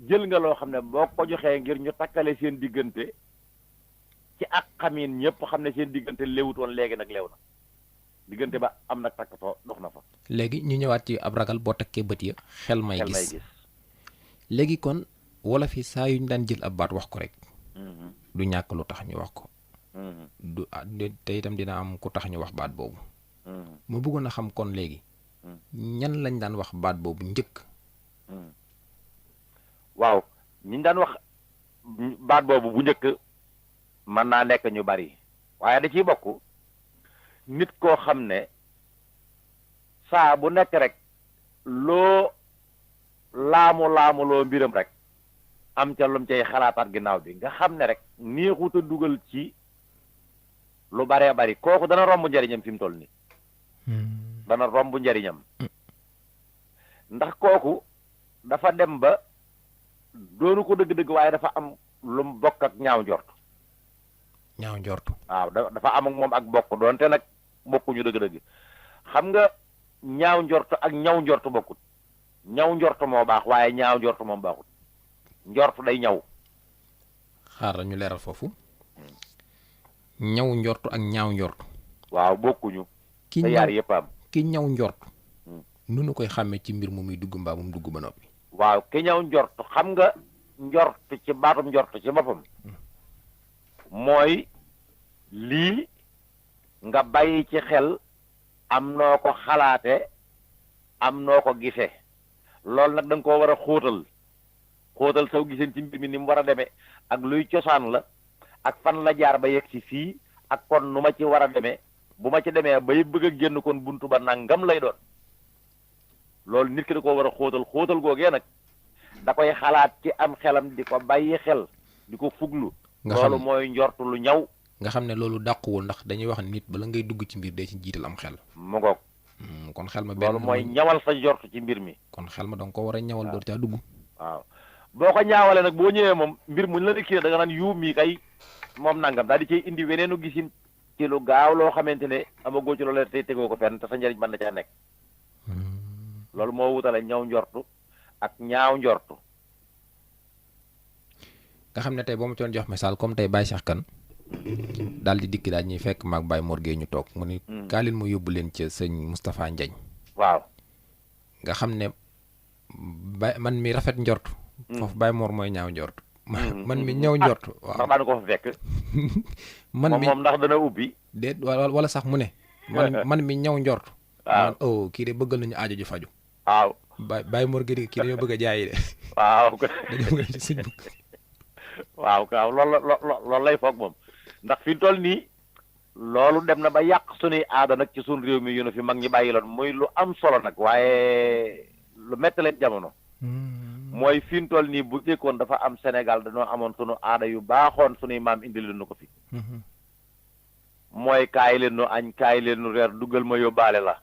jël nga loo xam ne boo ko joxee ngir ñu takkale seen diggante ci ak xamin ñëpp xam ne seen diggante léewutoon léegi nag léew na diggante ba am nag takkatoo dox na fa. léegi ñu ñëwaat ci ab ragal boo takkee bët ya xel may gis léegi kon wolof yi saa yuñ daan jël ab baat wax ko rek du ñàkk lu tax ñu wax ko du te itam dina am ku tax ñu wax baat boobu mu bëggoon a xam kon léegi ñan lañ daan wax baat boobu njëkk. waaw ñi daan wax baat boobu bu njëkk mën naa nekk ñu bari waaye da ciy bokk nit koo xam ne saa bu nekk rek loo laamu loo mbiram rek am ca lum cay xalaataat ginnaaw bi nga xam ne rek neexut a dugal ci lu baree bari kooku dana romb njariñam fi mu toll nii dana romb njariñam ndax kooku dafa dem ba doonu ko dëgg-dëgg waaye dafa am lu mu bokk ak ñaaw njort waaw dafa am ak moom ak bokk doonte nag bokkuñu dëgg-dëgg xam nga ñaaw njort ak ñaw njort bokkut ñaw njort moo baax waaye ñaaw njort moom baaxut njort day ñaw. xaaral ñu leeral foofu ñaw njort ak ñaaw njort. waaw bokkuñu. ki yaar yëpp am ki ñaw njort. nu nu koy xàmmee ci mbir mu muy dugg mbaa mu dugg ba noppi. waaw ki ñaw njort xam nga njort ci baatum njort ci boppam mooy lii nga bàyyi ci xel am noo ko xalaate am noo ko gisee loolu nag da nga koo war a xóotal saw giseen ci mbir mi ni mu war a demee ak luy cosaan la ak fan la jaar ba yegg si fii ak kon nu ma ci war a demee bu ma ci demee bay bëgg a génn kon buntu ba nangam lay doon loolu nit ki da koo war a xóotal googee nag da koy xalaat ci am xelam di ko bàyyi xel di ko fuglu. loolu mooy njortu lu ñaw. nga xam ne loolu dàquwul ndax dañuy wax nit bala ngay dugg ci mbir dee ci jiital am xel. mu ngoog. kon xel ma benn loolu mooy ñawal sa njort ci mbir mi. kon xel ma danga ko war a ñawal door caa dugg. waaw boo ko ñaawalee nag boo ñëwee moom mbir muñ la kii da nga naan yu mii kay moom nangam daal di cay indi weneenu gisin ci lu gaaw loo xamante ne amagoo ci loolu tey tegoo ko fenn te sa njëriñ mën na caa nekk. loolu moo wutale ñaw njortu ak ñaaw njortu. nga xam ne tey boo ma ci doon jox misaal comme tey Baye Cheikh Kane daal di dikki daal ñuy fekk maag Baye Mor Gueye ñu toog mu ni kaa leen ma yóbbu leen ca sëñ Moustapha Ndiagne. waaw nga xam ne man mi rafet njort. foofu Baye Mor mooy ñaaw njort. man mi ñaw njort. waaw ndax daan ko fa fekk. man mi moom ndax dana ubbi. déet wala sax mu ne. man mi ñaw njort. waaw oh kii de bëggal nañu aajo ju faju. waaw Baye Mor Gueye kii dañoo bëgg a jaayi de. waaw dañoo bëgg a sëñ waaw loolu lay foog moom ndax fi toll nii loolu dem na ba yàq sunuy aada nag ci sunu réew mi yu ne fi mag ñi bàyyi loon muy lu am solo nag waaye lu métti leen jamono. mooy fi toll nii bu jëkkoon dafa am Sénégal dañoo amoon sunu aada yu baaxoon sunuy maam indi leen nu ko fi. mooy kaay leen nu añ kaay leen nu reer duggal ma yóbbaale la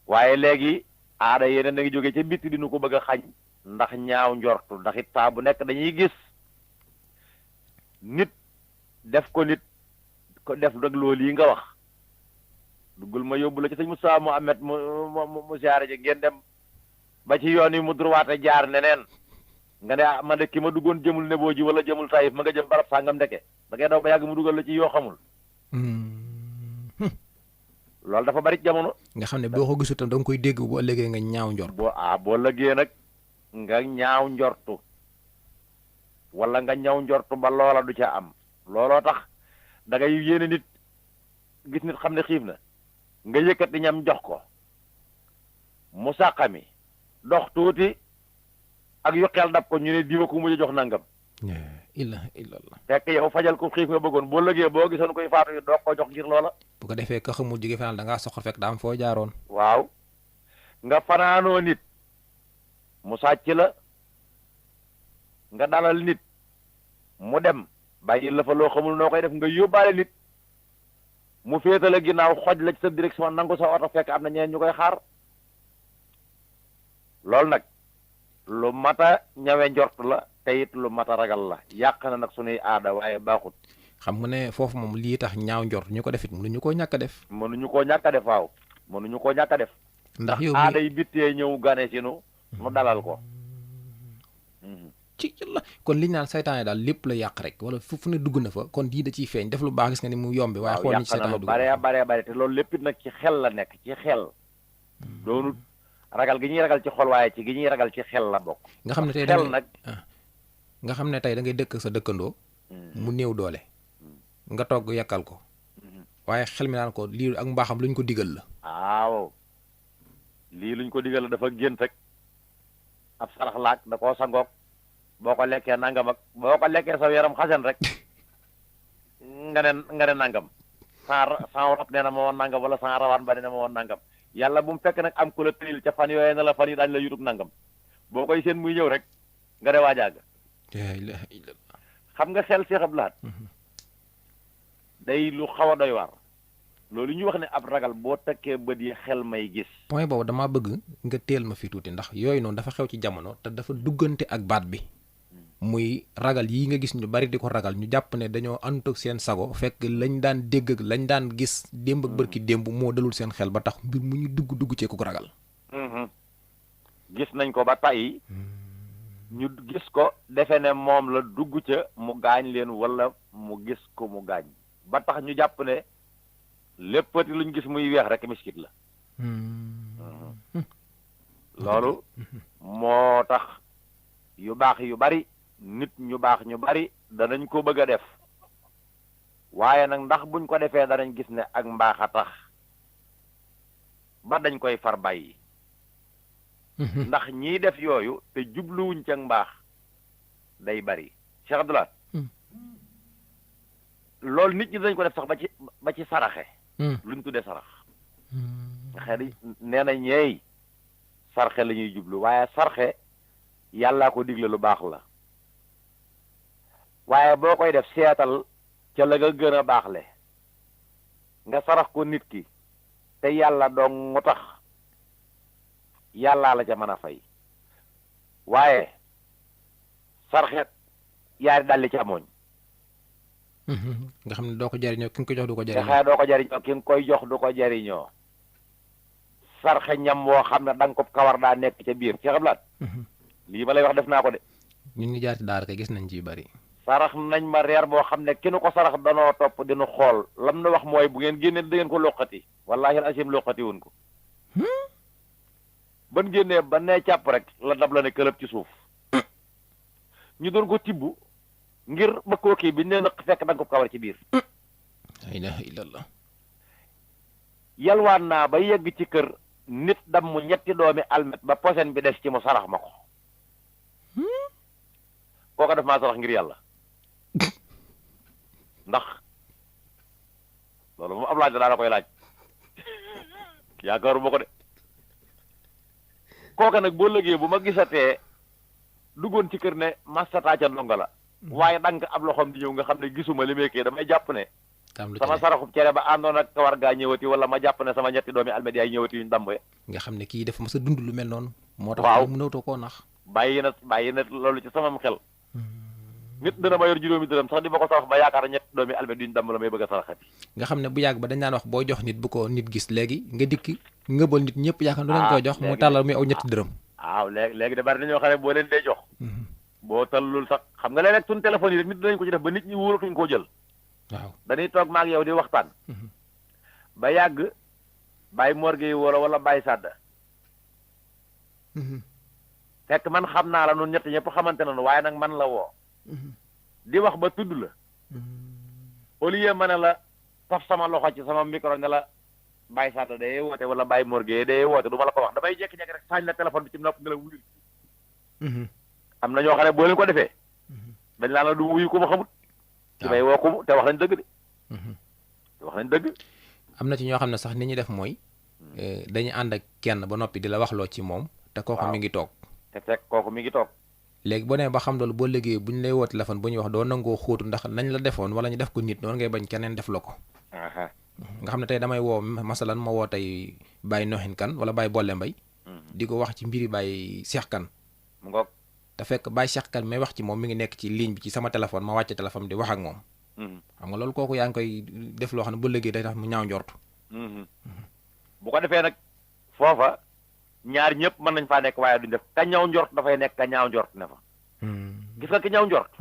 waaye léegi aada yeneen da ngi jógee ca bitti di nu ko bëgg a xañ. ndax ñaaw njortu ndax it saa bu nekk dañuy gis nit def ko nit ko def nag loolu yi nga wax duggul ma yóbbu la ci sëñ Moussa Mohamed mu siyaare ji ngeen dem ba ci yoon yi mu droite jaar neneen nga ne ah man de ki ma duggoon jëmul Nebo ji wala jëmul Taïf ma nga jëm barab sàngam ndeke da ngay daw ba yàgg mu dugal la ci yoo xamul. loolu dafa bari jamono. nga xam ne boo ko gisul tam da nga koy dégg bu ëllëgee nga ñaaw njort. boo lëggee nag nga ñaaw njortu wala nga ñaaw njortu ba loola du ca am looloo tax da ngay yéene nit gis nit xam ne xiif na nga yëkkati ñam jox ko mu sàqami dox tuuti ak yu xel dab ko ñu ne diwa ko mujj jox nangam. ilaha illallah. fekk yow fajal ko xiif nga bëggoon boo lëggee boo gisoon koy faatu yi doo ko jox ngir loola. bu ko defee ka xamul jóge fanaan da ngaa soxor fekk daa am foo jaaroon. waaw nga fanaanoo nit mu sàcc la nga dalal nit mu dem bàyyi la fa loo xamul noo koy def nga yóbbaale nit mu féetale ginnaaw xoj la ci sa direction nangu sa oto fekk am na ñeneen ñu koy xaar loolu nag lu mata ñawe njort la te it lu mata ragal la yàq na nag sunuy aada waaye baaxut. xam nga ne foofu moom lii tax ñaaw njort ñu ko def it mënuñu koo ñàkk a def. mënuñu koo ñàkk a def waaw mënuñu koo ñàkk a def. ndax yow aada yi bittee ñëw gane si nu dalal ko. ci la kon liñ naan saytaane daal lépp la yàq rek wala fu ne dugg na fa kon dii da ciy feeñ def lu baax gis nga ni mu yombi waaye xool ni ci saytaane dugg na lu bare te loolu lépp it nag ci xel la nekk ci xel. doonut ragal gi ñuy ragal ci xol waaye ci gi ñuy ragal ci xel la bokk. nga xam ne tey xel nag nga xam ne tey da ngay dëkk sa dëkkandoo. mu néew doole. nga togg yàkkal ko. waaye xel mi naan ko lii ak mbaaxam luñ ko digal la. waaw lii luñ ko digal la dafa gént rek ab sarax laak da koo sangook boo ko lekkee nangam ak boo ko lekkee sa yaram xasen rek nga ne nangam sans rab nee na ma woon nangam wala sans rawaan ba nee na ma woon nangam yàlla bu mu fekk nag am ku la tënil ca fan yooyee na la fan yi daañu la yutub nangam boo koy seen muy ñëw rek nga de waajaaga. la ilaha illallah. xam nga xel Seex Abdu Lahat day lu xaw a doy waar loolu ñu wax ne ab ragal boo takkee bët yi xel may gis. point boobu damaa bëgg nga teel ma fi tuuti ndax yooyu noonu dafa xew ci jamono te dafa duggante ak baat bi. muy ragal yi nga gis ñu bari di ko ragal ñu jàpp ne dañoo ànd ak seen sago fekk lañ daan dégg ak lañ daan gis démb ak bërki démb moo dalul seen xel ba tax mbir mu ñu dugg ci ko ragal. gis nañ ko ba tey ñu gis ko defe ne moom la dugg ca mu gaañ leen wala mu gis ko mu gaañ ba tax ñu jàpp ne léppati luñ gis muy weex rek miskit la. loolu moo tax yu baax yu bari nit ñu baax ñu bari danañ ko bëgg a def waaye nag ndax buñ ko defee danañ gis ne ak mbaax a tax ba dañ koy far bàyyi. ndax ñiy def yooyu te jubluwuñ ca mbaax day bari. Cheikh Abdou Lahat loolu nit ñi dañ ko def sax ba ci saraxe. luñ tuddee sarax. xëy na nee na ñeey sarxe la ñuy jublu waaye sarxe yàllaa ko digle lu baax la waaye boo koy def seetal ca la nga gën a baaxle nga sarax ko nit ki te yàlla dong mu tax yàllaa la ca mën a fay waaye sarxe yaari dalli ca mooñ. nga xam ne doo ko jariñoo ki nga koy jox du ko jariñoo. nga xam ne doo ko jariñoo ki nga koy jox du ko jariñoo. sarxe ñam woo xam ne da nga ko kawar daa nekk ca biir Cheikh Abdou Lahat lii ma lay wax def naa ko de. ñun ñu jaar ci daara kay gis nañ ci bari. sarax nañ ma reer boo xam ne ki nu ko sarax danoo topp dinu xool lam na wax mooy bu ngeen génnee da ngeen ko loqati wallaahi asim loqati woon ko. ban génnee ba nee càpp rek la dab la ne këlëb ci suuf ñu doon ko tibb ngir ba koo kii bi nee na fekk da nga ko kawar ci biir. la ilaha illallah. yalwaan naa ba yegg ci kër nit dam mu ñetti doomi almet ba posen bi des ci mu sarax ma ko kooka def maa sarax ngir yàlla ndax loolu moom ab laaj la daa koy laaj yaakaaruma ko de kooka nag boo lëgee bu ma gisatee duggoon ci kër ne mastataa ca ndonga la waaye dank ab loxoom di ñëw nga xam ne gisuma li meekee damay jàpp ne sama saraxub cere ba àndoon ak kawar gaa ñëwati wala ma jàpp ne sama ñetti doomi almet yaay ñëwati yuñ damboye nga xam ne kii dafa ma sa dund lu mel noonu moo tax waaw mënatoo koo nax bàyyi na loolu ci samam xel nit dana ma yor juróomi dërëm sax di ma ko sarax ba yaakaar ñett doomi almet duñ damm la may bëgg a saraxati. nga xam ne bu yàgg ba dañ daan wax boo jox nit bu ko nit gis léegi nga dikk ngëbal nit ñëpp yaakaar du leen koy jox mu tàllal muy aw ñetti dërëm. waaw léegi de bari na ñoo xam ne boo leen dee jox. boo tallul sax xam nga léeg-léeg suñu téléphone yi rek nit dinañ ko ci def ba nit ñi wóolatuñ koo jël. waaw dañuy toog maag yow di waxtaan. ba yàgg bàyyi morgue yi wala bàyyi sàdda. fekk man xam naa la nun ñett ñëpp xamante nañu waaye nag man la woo. di wax ba tudd la. au lieu ma ne la taf sama loxo ci sama micro ne la bàyyi sàdda day woote wala bàyyi morgue day woote du ma la ko wax damay jékki-jékki rek saañ la téléphone bi ci nopp nga la wuyul. am na ñoo xam ne boo leen ko defee. dañ laa la du wuyu ko ma xamut. ci may woo ko te wax nañ dëgg de. te wax nañ dëgg. am na ci ñoo xam ne sax ni ñuy def mooy. dañuy ànd ak kenn ba noppi di la waxloo ci moom. te kooku mi ngi toog. te fekk kooku mi ngi toog. léegi boo nee ba xam loolu boo liggéey bu ñu lay woo téléphone bu ñuy wax doo nangoo xóotu ndax nañ la defoon wala ñu def ko nit noonu ngay bañ keneen def la ko. nga xam ne tey damay woo masalan ma woo tey Baye Noxin Kan wala Baye Bolle Mbay di ko wax ci mbiri Baye Cheikh Kan. mu ngoog. te fekk Baye Cheikh Kan may wax ci moom mi ngi nekk ci ligne bi ci sama téléphone ma wàcce téléphone di wax ak moom. xam nga loolu kooku yaa ngi koy def loo xam ne bu liggéey day tax mu ñaaw njort. bu ko defee nag foofa ñaar ñëpp mën nañ faa nekk waaye duñ def ka ñaw njort dafay nekk ka ñaaw njort ne fa. gis nga ki ñaw njort.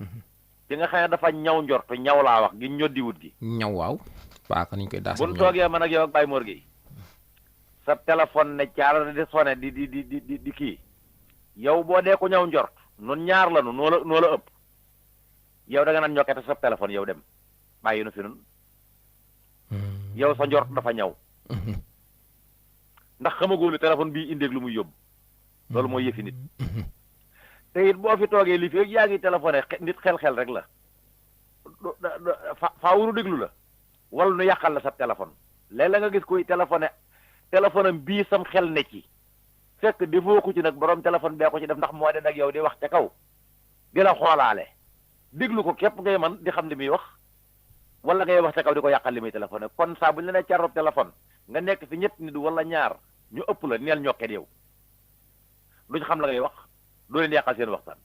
ki nga xam ne dafa ñaw njort ñaw laa wax gi ñoddiwut gi. ñaw waaw. paaka niñ koy daas. bu ñu toogee man ak yow ak Baye Mor Gueye sa téléphone ne caara di sonné di kii yow boo dee ko ñaw njort nun ñaar la nu noo la ëpp yow da nga naan ñokkete sa téléphone yow dem bàyyi nu fi nun yow sa njort dafa ñaw. ndax xamagoo ne téléphone bii indeeg lu muy yóbbu loolu mooy yëfi nit. te it boo fi toogee li fi yaa ngi téléphoné nit xel rek la faa wuru déglu la wala nu yàqal la sa téléphone léeg-léeg nga gis koy téléphone am bii sam xel ne ci fekk defoo ko ci nag borom téléphone bee ko ci def ndax moo de nag yow di wax ca kaw di la xoolaale déglu ko képp ngay man di xam li muy wax wala ngay wax ca kaw di ko yàqal li muy téléphoné kon saa bu ñu la nee carrob téléphone nga nekk fi ñett nit wala ñaar ñu ëpp la neel ñokket yow duñ xam la ngay wax doo leen yàqal seen waxtaan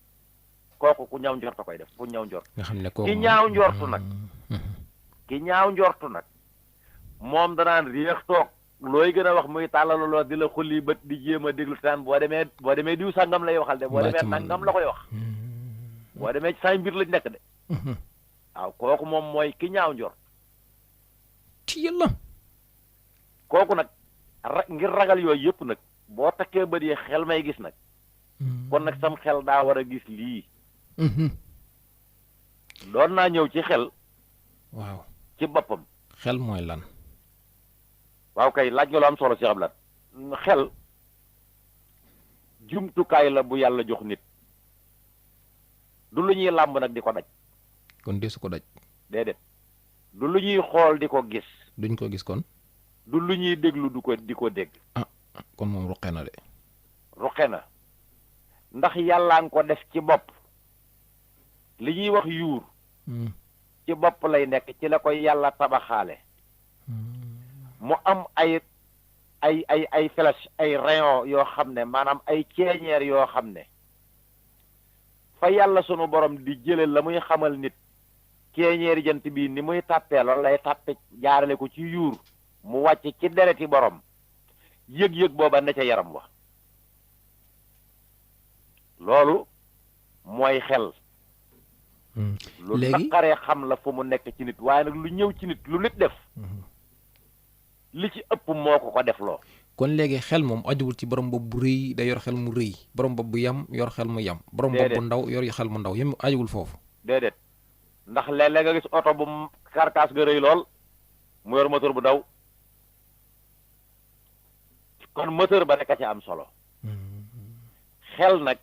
kooku ku ñaaw njort a koy def ku ñaaw njort. nga xam ne kooku ki ñaaw njortu nag. ki ñaaw njortu nag moom danaan réex toog looy gën a wax muy tàllaloo di la xulli bët di jéem a déglu taan boo demee diw sàngam lay waxal de. boo demee sàngam la koy wax. boo demee ci say mbir lañ nekk de. waaw kooku moom mooy ki ñaaw njort. ci yàlla. kooku nag ngir ragal yooyu yëpp nag boo takkee bët yi xel may gis nag. kon nag sam xel daa war a gis lii. doon naa ñëw ci xel. waaw ci boppam. xel mooy lan. waaw kay laaj nga lu am solo si xablaat xel jumtukaay la bu yàlla jox nit du lu ñuy làmb nag di ko daj. kon desu ko daj. déedéet du lu ñuy xool di ko gis. duñ ko gis kon. du lu ñuy déglu di ko dégg. kon moom ruqe na de. ruqe na ndax yàllaa nga ko def ci bopp li ñuy wax yuur. ci bopp lay nekk ci la koy yàlla tabaxaale. mu am ay flèche ay rayon yoo xam ne maanaam ay ceeñeer yoo xam ne fa yàlla sunu borom di jële la muy xamal nit ceeñeeri jant bii ni muy tàppee loolu lay tàppe jaarale ko ci yuur mu wàcc ci dereti borom yëg-yëg booba ne ca yaram wa loolu mooy xel. lu naqaree xam la fu mu nekk ci nit waaye nag lu ñëw ci nit lu nit def. li ci ëpp moo ko def loo. kon léegi xel moom ajuwul ci borom bopp bu rëy day yor xel mu rëy borom bopp bu yam yor xel mu yam. borom bopp bu ndaw yor xel mu ndaw yem ajuwul foofu. déedéet ndax léeg-léeg nga gis oto bu karkaas ga rëy lool mu yor moteur bu ndaw kon moteur ba nekk ci am solo. xel nag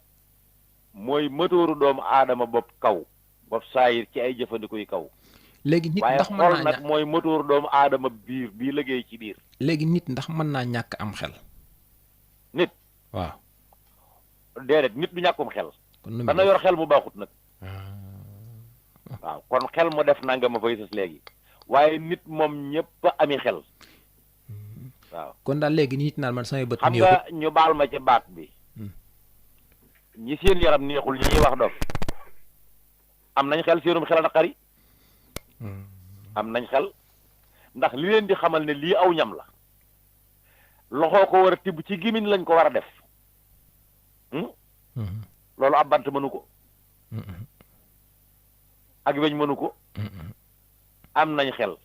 mooy moteuru doomu aadama bopp kaw bopp saayir ci ay jëfandiku yu kaw. léegi nit ndax mën naa waaye xol nag mooy moteur doomu aadama biir bii liggéey ci biir. léegi nit ndax mën naa ñàkk am xel. nit. waaw. déedéet nit du ñàkkum xel. kon dana yor xel mu baaxut nag. waaw kon xel mu def nanga ma fay sës léegi waaye nit moom ñëpp a ami xel. waaw kon daal léegi nit naan man samay bët. xam nga ñu baal ma ci baat bi. ñi seen yaram neexul ñi ñuy wax dof am nañ xel seenum xel a naqari am nañ xel ndax li leen di xamal ne lii aw ñam la loxoo ko war a tibb ci gémmiñ lañ ko war a def loolu ab bant mënu ko ak weñ mënu ko am nañ xel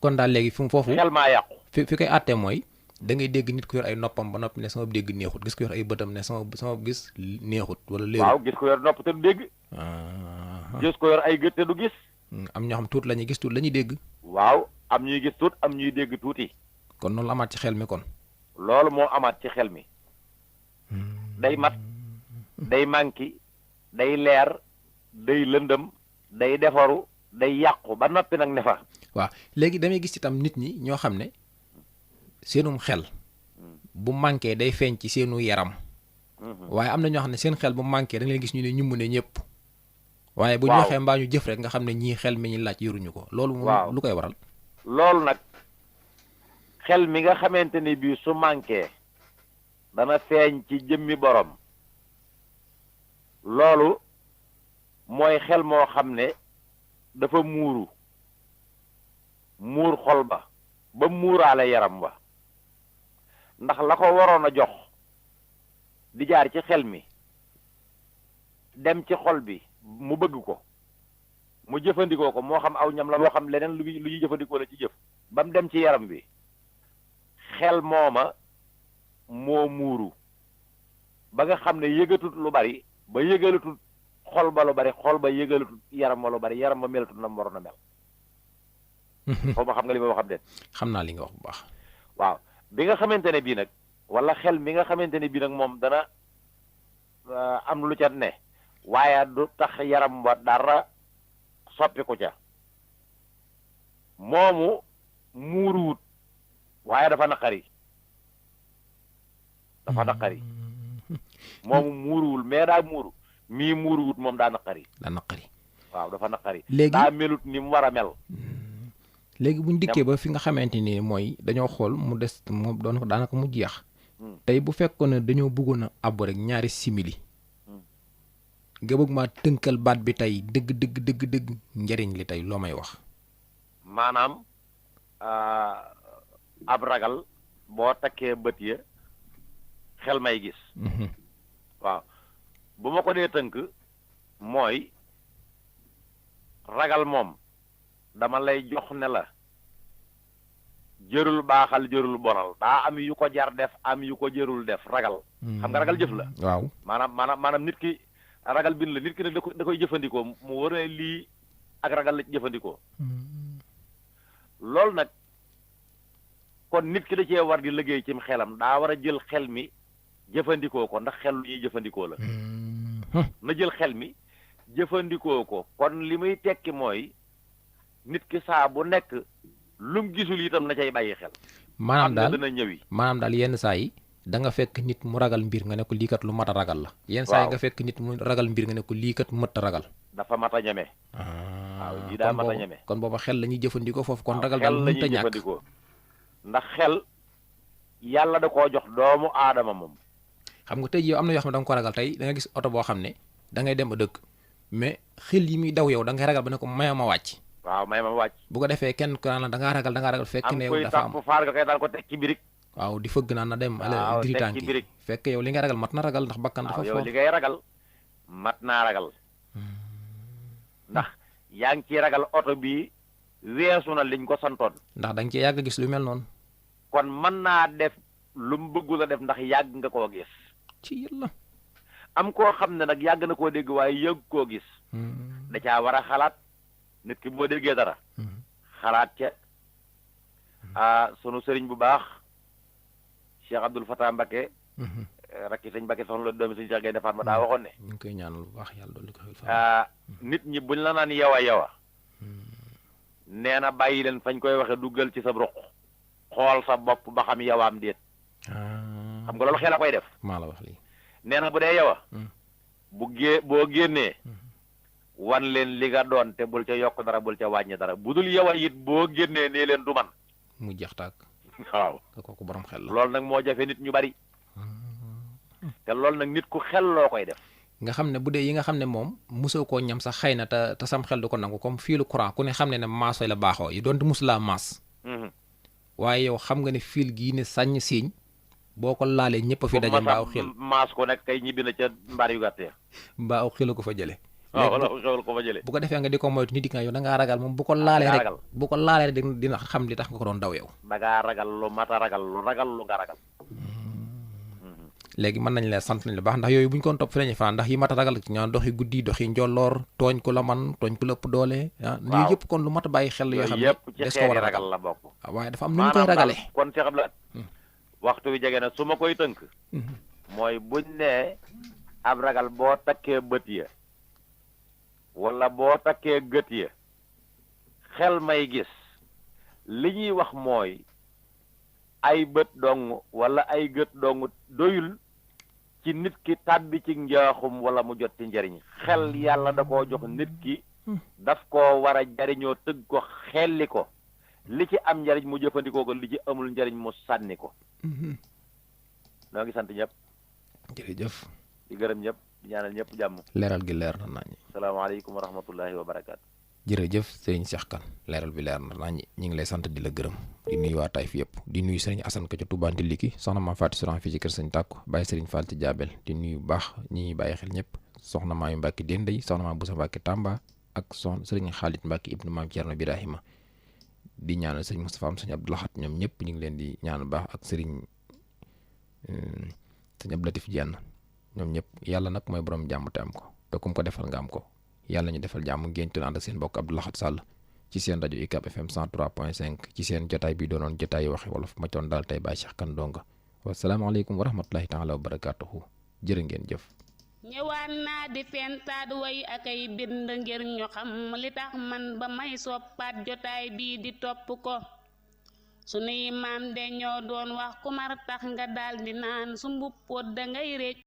kon daal léegi fu mu foofu xel maa yàqu fi koy àttee mooy da ngay dégg nit ku yor ay noppam ba noppi ne sama dégg neexut gis ko yor ay bëtam ne sama gis neexut wala léegi waaw gis ko yor nopp te du dégg gis ko yor ay gët te du gis am ñoo xam tuut la ñuy gis tuut la ñuy dégg waaw am ñuy gis tuut am ñuy dégg tuuti kon noonu la amaat ci xel mi kon loolu moo amaat ci xel mi day mat day manki day leer day lëndëm day defaru day yàqu ba noppi nag ne fa waaw léegi damay gis itam nit ñi ñoo xam ne seenum xel bu manqué day feeñ ci seenu yaram waaye am na ñoo xam ne seen xel bu manqué da nga leen gis ñu ne ñu mu ne ñëpp waaye bu ñu waxee mbaa ñu jëf rek nga xam ne ñii xel mi ñu laaj yoruñu ko loolu moom lu koy waral loolu nag xel mi nga xamante ni bii su manqué dana feeñ ci jëmmi borom loolu mooy xel moo xam ne dafa muur xol ba muuraale yaram wa ndax la ko waroon a jox di jaar ci xel mi dem ci xol bi mu bëgg ko mu jëfandikoo ko moo xam aw ñam la moo xam leneen lu ñuy jëfandikoo la ci jëf ba mu dem ci yaram bi xel mooma moo muuru ba nga xam ne yëgatut lu bari ba yëgalatut xol ba lu bari xol ba yëgalatut yaram ba lu bari yaram ba melatut na mu waroon a mel foofu ma xam nga li ma wax am déet xam naa li nga wax bu baax waaw bi nga xamante ne bii nag wala xel mi nga xamante ne bii nag moom dana am lu ca ne waaye du tax yaram wa dara soppi ko ca moomu muuruwut waaye dafa naqari moomu muuruwul mais daa muuru mii muuruwut moom daa naqari waaw dafa naqari léegi daa melut ni mu war a mel léegi buñ dikkee ba fi nga xamante ni mooy dañoo xool mu des moom doon daanaka mu jeex tey bu fekkoon ne dañoo bëggoon a àbb rek ñaari simili nga bëgg maa tënkal baat bi tey dëgg njariñ li tey loo may wax maanaam ab ragal boo takkee bët ya xel may gis waaw bu ma ko dee tënk mooy ragal moom dama lay jox ne la jërul baaxal jërul bonal daa am yu ko jar def am yu ko jërul def ragal xam nga ragal jëf la waaw maanaam nit ki ragal bin la nit ki nag da koy jëfandikoo mu war ne lii ak ragal la ci jëfandikoo loolu nag kon nit ki da cee war di liggéey cim xelam daa war a jël xel mi jëfandikoo ko ndax xel lu ñuy jëfandikoo la na jël xel mi jëfandikoo ko kon li muy tekki mooy nit ki saa bu nekk lum gisul itam na cay bàyyi xel maanaam daal dana ñëwi maanaam daal yenn saa yi da nga fekk nit mu ragal mbir nga ne ko lii kat lu mat a ragal la yenn saa yi nga fekk nit mu ragal mbir nga ne ko lii kat mët a ragal dafa mat a ñeme waaw lii daa mat a ñeme kon booba xel la ñuy jëfandikoo foofu kon ragal daal mënta ñàkk ndax xel yàlla da koo jox doomu aadama moom xam nga tey yow am na yoo xam ne da nga ko ragal tey da nga gis oto boo xam ne da ngay dem a dëkk mais xel yi muy daw yow da ngay ragal ba ne ko may ma wàcc waaw may ma wàcc bu ko defee kenn ku naan la da ngaa ragal fekk ne yow dafa am faar nga koy daal ko teg ci birig waaw di fëgg naan na dem ala diritaan ki fekk yow li nga ragal mat na ragal ndax bakkan dafa yow li ngay ragal mat naa ragal ndax yaa ngi ciy ragal oto bi weesu na liñ ko santoon ndax da nga cee yàgg gis lu mel noonu kon mën naa def lu mu bëggul a def ndax yàgg nga koo gis ci yàlla am koo xam ne nag yàgg na koo dégg waaye yëgg koo gis da caa war a xalaat nit ki boo déggee dara xalaat ca sunu sëriñ bu baax Cheikh Abdoul Fatah Mbacké rakki sëñ Mbacké soxna la doomi sëñ Cheikh Gaynde Fatma daa waxoon ne ñu ngi koy ñaanal bu baax yàlla dolli ko xel nit ñi buñ la naan yawa nee na bàyyi leen fañ koy waxe duggal ci sa ruq xool sa bopp ba xam yawaam déet xam nga loolu xel a koy def maa la wax lii nee na bu dee yawa boo génnee wan leen li nga doon te bul ca yokk dara bul ca wàññi dara bu dul yawa it boo génnee nee leen du man mu jeex tàkk waaw kooku borom xel la loolu nag moo jafe nit ñu bari te loolu nag nit ku xel loo koy def nga xam ne bu dee yi nga xam ne moom mosoo koo ñam sax xëy na te sam xel du ko nangu comme fiilu courant ku ne xam ne maaso la baaxoo yi doonte mosulaa maas waaye yow xam nga ne fiil gii ne sàññ siiñ boo ko laalee ñëpp a fi daje mbaa aw xil maas ko nekk kay ñibbi na ca mbaar yu gàtt ya mbaa aw xila ko fa jële wala xewal ko fa jële bu ko defee nga di ko moytu nit di nga yow da ngaa ragal moom bu ko laalee rek dina xam li tax nga ko doon daw yow da ngaa ragal lu mata ragal lu nga ragal léegi mën nañ la sant nañ la baax ndax yooyu bu ñu ko topp fi lañuy fanaan ndax yi mat a ragal ci ñaan doxi guddi doxi njolloor tooñ ku la man tooñ ku la ëpp doole yooyu yëpp kon lu mat a bàyyi xel yoo xam ne des ko war a ragal la bokk waaye dafa am nu ñu koy ragale kon Cheikh Abdoulaye waxtu wi jege na su ma koy tënk mooy buñ ne ab ragal boo takkee bët ya wala boo takkee gët ya xel may gis li ñuy wax mooy ay bët dong wala ay gët dong doyul ci nit ki tàbbi ci njaaxum wala mu jot ci njariñ xel yàlla da koo jox nit ki daf koo war a jariñoo tëgg ko xelli ko li ci am njariñ mu jëfandikoo ko li ci amul njariñ mu sànni ko noo ngi sant ñëpp jërëjëf di gërëm ñëpp di ñaanal ñëpp jàmm leeral gi leer na nañu salaamaaleykum wa rahmatullahi wa barakaatu jërëjëf sëriñ Cheikh Kane leeral bi leer na nañu ñu ngi lay sant di la gërëm di nuyu waa Taïf yëpp di nuyu sëriñ Assane Ka ca Touba Ndiliki soxna Maam Fatou Souran fii ci kër sëñ Tàkku bàyyi sëriñ Fall ci Jaabel di nuyu bu baax ñi ñuy bàyyi xel ñëpp soxna Maayu Mbàkke Dendey soxna Maam Boussa Mbàkke Tamba ak soxna sëriñ Xaalit Mbàkke ibnu Maam Cerno Birahima di ñaanal sëriñ Moustapha am sëriñ Abdou Lahat ñoom ñëpp ñu ngi leen di ñaanal baax ak sëriñ Abdou Latif Jenn ñoom ñëpp yàlla nag mooy borom jàmm te am ko te kum ko defal nga am ko yàlla ñu defal jàmm ngeen doon ànd ak seen mbokk Abdou Lahat Sall ci seen rajo UCAB FM 103.5 ci seen jotaay bi doonoon jotaay waxe wolof ma coon daal tey Baye Cheikh Kane Donga wasalaamaaleykum wa rahmatulahi taala wa barakaatuhu jërë ngeen jëf ñëwaan naa di fentaat way ak ay bind ngir ñu xam li tax man ba may soppaat jotaay bii di topp ko sunuy maam de ñoo doon wax ku mar tax nga daldi naan su mbuppoot dangay récc